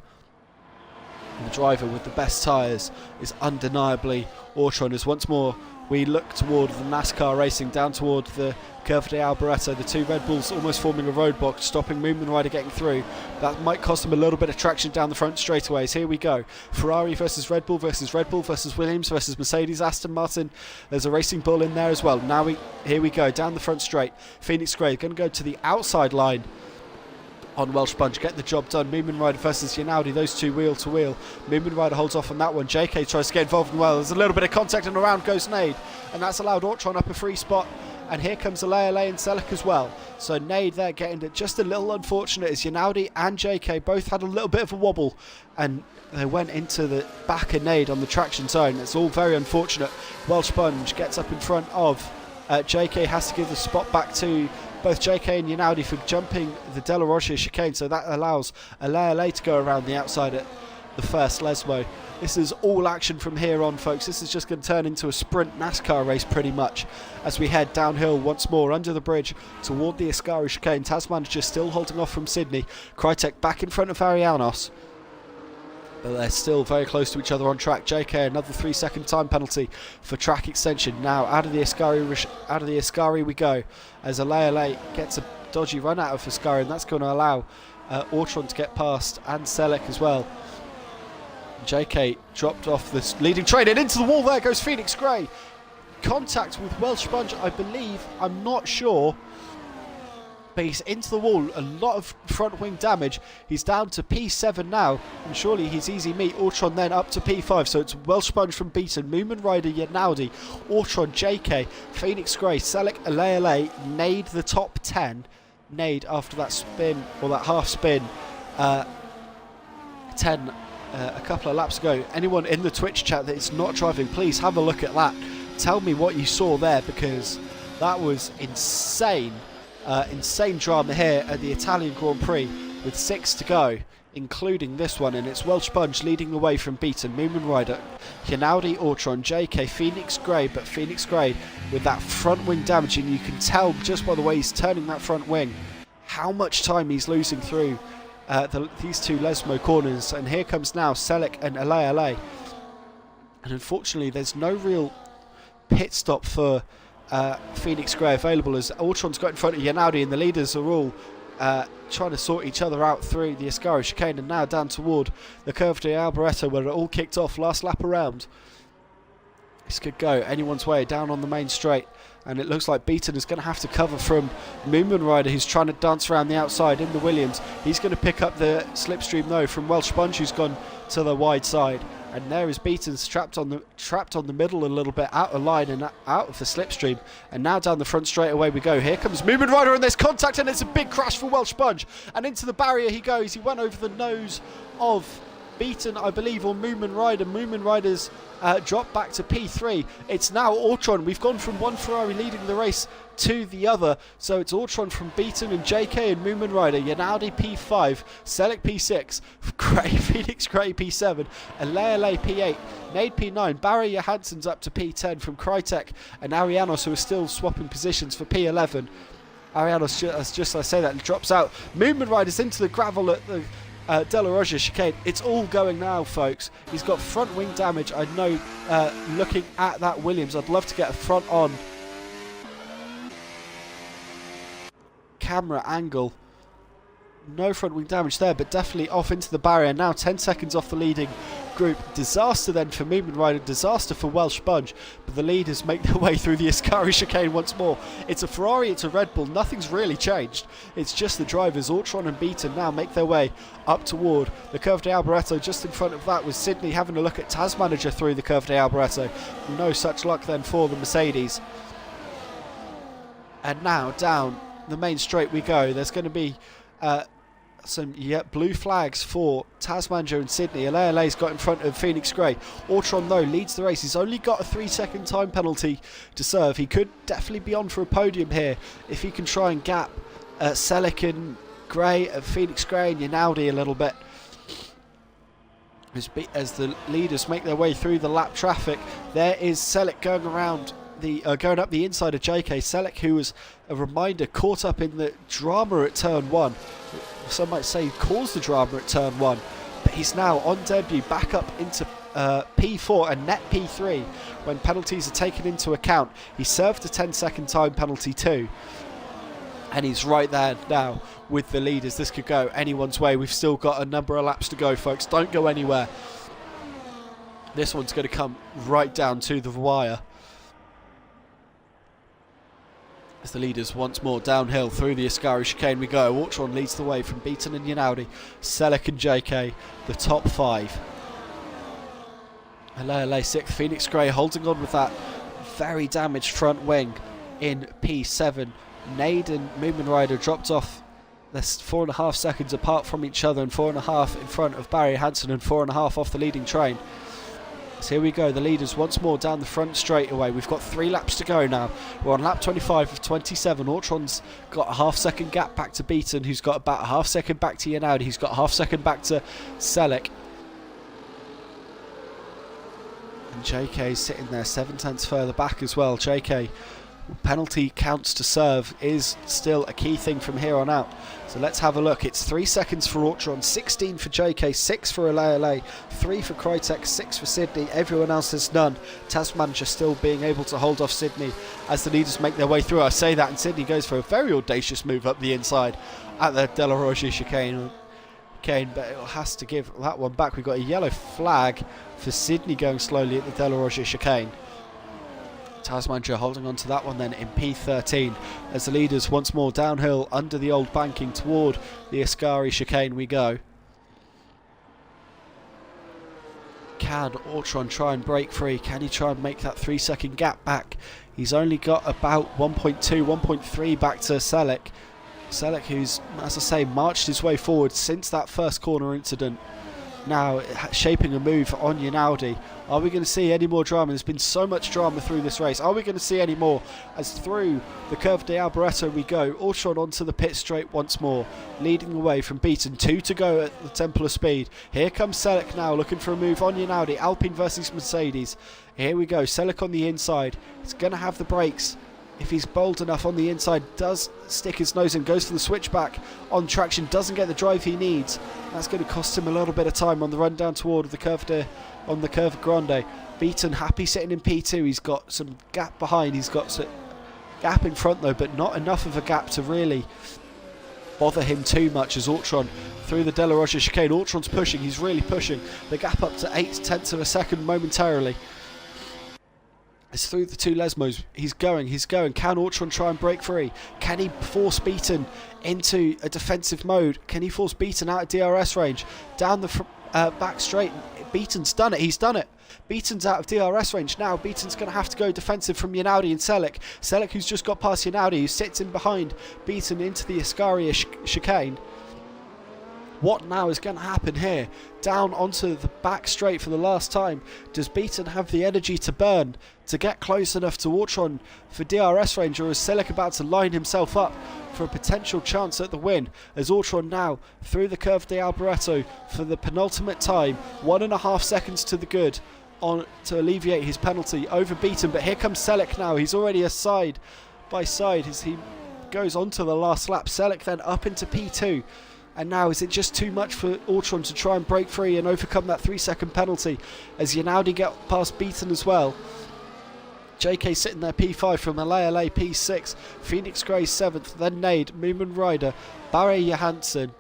And the driver with the best tyres is undeniably Ortron, as once more we look toward the NASCAR racing, down toward the Curva de Alboreto. The 2 Red Bulls almost forming a roadblock, stopping Moonman Rider getting through. That might cost them a little bit of traction down the front straightaways. Here we go. Ferrari versus Red Bull versus Williams versus Mercedes, Aston Martin. There's a Racing Bull in there as well. Now here we go, down the front straight. PhoenixGray going to go to the outside line on Welsh Sponge, get the job done. Moonman Rider versus Yanaudi, those 2 wheel to wheel. Moonman Rider holds off on that one. JK tries to get involved as well. There's a little bit of contact and around goes Nade, and that's allowed Ortron up a free spot. And here comes Alea and Selic as well. So Nade there getting it just a little unfortunate, as Yanaudi and JK both had a little bit of a wobble and they went into the back of Nade on the traction zone. It's all very unfortunate. Welsh Sponge gets up in front of JK, has to give the spot back to both JK and Yanaudi for jumping the De La Rocha chicane, so that allows Alea to go around the outside at the first Lesmo. This is all action from here on, folks. This is just going to turn into a sprint NASCAR race pretty much as we head downhill once more under the bridge toward the Ascari chicane. Tasmanager still holding off from Sydney. Krytek back in front of Arianos, but they're still very close to each other on track. JK, another 3-second time penalty for track extension. Now out of the Ascari we go, as Alea gets a dodgy run out of Ascari, and that's going to allow Ortron to get past, and Selic as well. JK dropped off this leading train, and into the wall there goes PhoenixGray. Contact with Welsh Sponge, I believe, I'm not sure, but he's into the wall. A lot of front wing damage. He's down to P7 now, and surely he's easy meat. Ortron then up to P5, so it's Welsh Sponge from Beaton, Moonman Rider, Yanaudi, Ortron, JK, PhoenixGray, Selic, Alea, Nade the top 10. Nade after that spin, or that half spin, 10 a couple of laps ago. Anyone in the Twitch chat that is not driving, please have a look at that. Tell me what you saw there, because that was insane. Insane drama here at the Italian Grand Prix with 6 to go, including this one, and it's Welsh Sponge leading the way from Beaton, Moonman Rider, Yanaudi, Ortron, JK, PhoenixGray, but PhoenixGray with that front wing damage, and you can tell just by the way he's turning that front wing how much time he's losing through these 2 Lesmo corners. And here comes now Selic and Alea, and unfortunately there's no real pit stop for PhoenixGray available, as Ortron's got in front of Yanaudi, and the leaders are all trying to sort each other out through the Ascari chicane, and now down toward the Curva de Alboreto where it all kicked off last lap around. This could go anyone's way down on the main straight, and it looks like Beaton is going to have to cover from Moonman Rider, who's trying to dance around the outside in the Williams. He's going to pick up the slipstream though from Welsh Sponge, who's gone to the wide side. And there is Beaton trapped on the middle a little bit, out of line and out of the slipstream. And now down the front straight away we go. Here comes Moonman Rider, and there's contact, and it's a big crash for Welsh Sponge. And into the barrier he goes. He went over the nose of Beaton, I believe, or Moonman Rider. Moonman Rider's dropped back to P3. It's now Ortron. We've gone from one Ferrari leading the race to the other, so it's Ortron from Beaton and JK and Moonman Rider, Yanaudi P5, Selic P6, PhoenixGray P7, Alea P8, Nade P9, Barry Johansson's up to P10 from Krytek, and Arianos, who are still swapping positions, for P11. Arianos, just as I say that, drops out. Moonman Rider's into the gravel at the De La Rocha chicane. It's all going now, folks. He's got front wing damage. I know, looking at that Williams, I'd love to get a front on camera angle. No front wing damage there, but definitely off into the barrier. Now 10 seconds off the leading group. Disaster then for Moonman Rider, disaster for Welsh Sponge, but the leaders make their way through the Ascari chicane once more. It's a Ferrari, it's a Red Bull, nothing's really changed. It's just the drivers. Ortron and Beaton now make their way up toward the Curva de Alboreto. Just in front of that was Sydney having a look at Tasmanager through the Curva de Alboreto. No such luck then for the Mercedes. And now down the main straight we go. There's going to be some blue flags for Tasmanager and Sydney. Aleale's got in front of PhoenixGray. Ortron though leads the race. He's only got a 3-second time penalty to serve. He could definitely be on for a podium here if he can try and gap Selic and Gray, PhoenixGray and Yanaudi a little bit. as the leaders make their way through the lap traffic. There is Selleck going around going up the inside of JK. Selleck, who was, a reminder, caught up in the drama at turn 1. Some might say caused the drama at turn 1, but he's now on debut back up into P4 and net P3 when penalties are taken into account. He served a 10-second time penalty too, and he's right there now with the leaders. This could go anyone's way. We've still got a number of laps to go, folks. Don't go anywhere. This one's going to come right down to the wire. As the leaders once more downhill through the Ascari chicane we go. Ortron leads the way from Beaton and Yanaudi. Selleck and JK, the top 5. LA 6th, PhoenixGray holding on with that very damaged front wing in P7. Nade and Moomin Rider dropped off. They're 4.5 seconds apart from each other and 4.5 in front of Barry Hansen and 4.5 off the leading train. So here we go, the leaders once more down the front straightaway. We've got 3 laps to go now. We're on lap 25 of 27. Ortron's got a half-second gap back to Beaton, who's got about a half-second back to Yanaudi, who's got a half-second back to Selleck. And JK's sitting there 7/10 further back as well. JK, penalty counts to serve is still a key thing from here on out. So let's have a look. It's 3 seconds for Ortron, 16 for JK, 6 for LA, 3 for Crytek, 6 for Sydney. Everyone else has none. Tasmanager still being able to hold off Sydney as the leaders make their way through. I say that, and Sydney goes for a very audacious move up the inside at the De La Roche chicane. But it has to give that one back. We've got a yellow flag for Sydney going slowly at the De La Roche chicane. Tasmanager holding on to that one then in P13 as the leaders once more downhill under the old banking toward the Ascari chicane we go. Can Ortron try and break free? Can he try and make that 3-second gap back? He's only got about 1.2, 1.3 back to Selleck. Selleck, who's, as I say, marched his way forward since that first corner incident. Now shaping a move on Yanaudi. Are we going to see any more drama? There's been so much drama through this race. Are we going to see any more? As through the Curve de Alboreto we go. Ortron onto the pit straight once more, leading the way from Beaton. 2 to go at the Temple of Speed. Here comes Selleck now, looking for a move on Yanaudi. Alpine versus Mercedes. Here we go. Selleck on the inside. He's going to have the brakes. If he's bold enough on the inside, does stick his nose in, goes for the switchback on traction, doesn't get the drive he needs. That's going to cost him a little bit of time on the run down toward the on the Curve Grande. Beaton happy sitting in P2. He's got some gap behind. He's got some gap in front though, but not enough of a gap to really bother him too much as Ortron through the De La Roche chicane. Ortron's pushing. He's really pushing. The gap up to 0.8 of a second momentarily. It's through the 2 Lesmos. He's going. Can Ortron try and break free? Can he force Beaton into a defensive mode? Can he force Beaton out of DRS range? Down the back straight. Beaton's done it. He's done it. Beaton's out of DRS range now. Beaton's going to have to go defensive from Yanaudi and Selleck. Selleck, who's just got past Yanaudi, who sits in behind Beaton into the Ascari chicane. What now is going to happen here? Down onto the back straight for the last time. Does Beaton have the energy to burn, to get close enough to Ortron for DRS range, or is Selleck about to line himself up for a potential chance at the win? As Ortron now through the Curve de Alboreto for the penultimate time, 1.5 seconds to the good on to alleviate his penalty over Beaton. But here comes Selleck now. He's already a side by side as he goes on to the last lap. Selleck then up into P2. And now, is it just too much for Ortron to try and break free and overcome that 3-second penalty as Yanaudi get past Beaton as well? JK sitting there P5 from LA P6, PhoenixGray 7th, then Nade, Moomin Rider, Barry Johansson,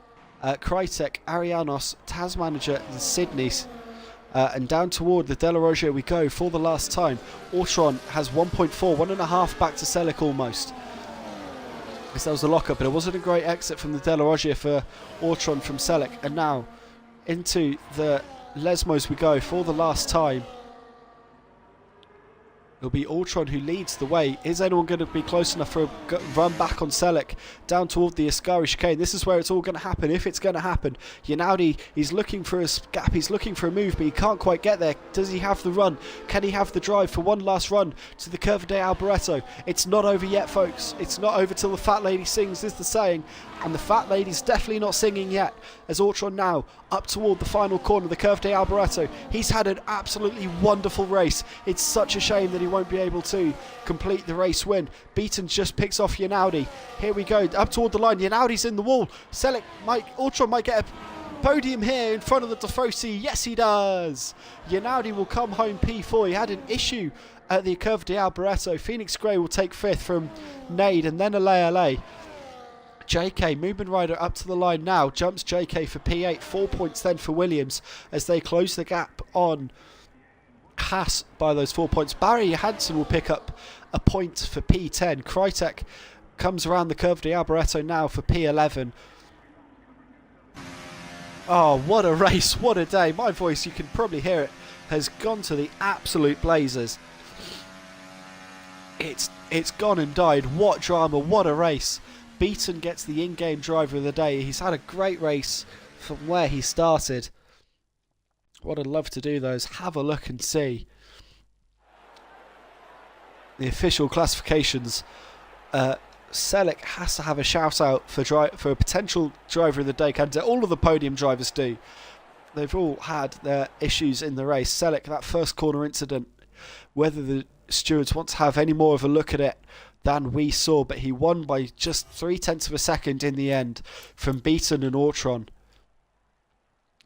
Crytek, Arianos, Tasmanager and Sydney's. And down toward the De La Roche we go for the last time. Ortron has 1.4, 1.5 back to Selleck almost. That was a lock-up, but it wasn't a great exit from the De La Roche for Ortron from Selleck. And now into the Lesmos we go for the last time. It'll be Ultron who leads the way. Is anyone going to be close enough for a run back on Selleck down toward the Ascari chicane? This is where it's all going to happen, if it's going to happen. Yanaudi, he's looking for a gap, he's looking for a move, but he can't quite get there. Does he have the run? Can he have the drive for one last run to the Curva de Alboreto? It's not over yet, folks. It's not over till the fat lady sings, is the saying. And the fat lady's definitely not singing yet, as Ultron now up toward the final corner, the Curva de Alboreto. He's had an absolutely wonderful race. It's such a shame that he won't be able to complete the race win. Beaton just picks off Yanaudi. Here we go, up toward the line. Yanaudi's in the wall. Ultron might get a podium here in front of the Tifosi. Yes, he does. Yanaudi will come home P4. He had an issue at the Curva de Alboreto. PhoenixGray will take 5th from Nade, and then Ale. JK, movement rider up to the line now, jumps JK for P8, 4 points then for Williams as they close the gap on Haas by those 4 points. Barry Hansen will pick up a point for P10. Krytek comes around the Curva de Alboreto now for P11. Oh, what a race, what a day. My voice, you can probably hear it, has gone to the absolute blazers. It's gone and died. What drama, what a race. Beaton gets the in-game driver of the day. He's had a great race from where he started. What I'd love to do though is have a look and see the official classifications. Selleck has to have a shout out for a potential driver of the day candidate. All of the podium drivers do. They've all had their issues in the race. Selleck, that first corner incident, whether the stewards want to have any more of a look at it than we saw, but he won by just 0.3 of a second in the end from Beaton and Ultron.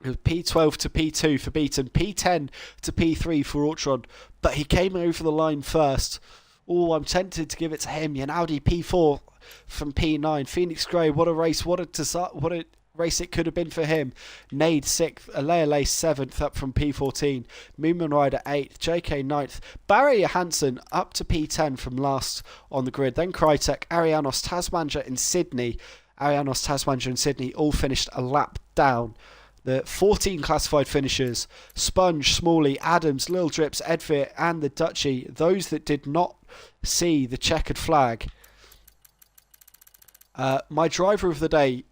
It was P12 to P2 for Beaton, P10 to P3 for Ultron, but he came over the line first. Oh, I'm tempted to give it to him. Yanaudi P4 from P9. PhoenixGray, what a race, what a race it could have been for him. Nade 6th, Ale 7th up from P14, Moonman Rider 8th, JK 9th, Barry Hansen up to P10 from last on the grid, then Krytek, Arianos Tasmanja and Sydney. Arianos Tasmanja and Sydney all finished a lap down. The 14 classified finishers, Sponge, Smalley, Adams, Lil Drips, Edvir and the Dutchy, those that did not see the checkered flag. My driver of the day,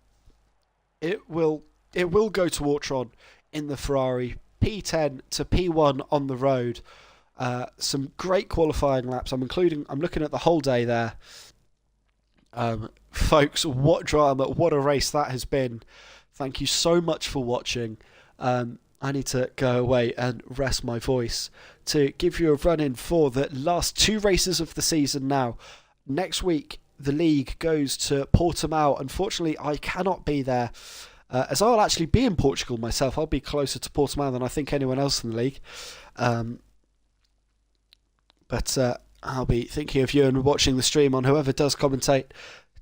it will go to Ultron in the Ferrari. P10 to P1 on the road. Some great qualifying laps. I'm looking at the whole day there. Folks, what drama, what a race that has been. Thank you so much for watching. I need to go away and rest my voice to give you a run-in for the last 2 races of the season now. Next week, the league goes to Portimao. Unfortunately, I cannot be there, as I'll actually be in Portugal myself. I'll be closer to Portimao than I think anyone else in the league. But I'll be thinking of you and watching the stream on whoever does commentate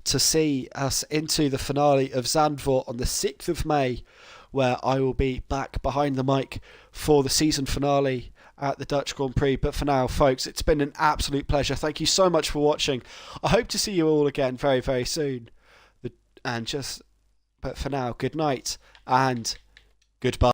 to see us into the finale of Zandvoort on the 6th of May, where I will be back behind the mic for the season finale at the Dutch Grand Prix. But for now, folks, it's been an absolute pleasure. Thank you so much for watching. I hope to see you all again very, very soon. But for now, good night and goodbye.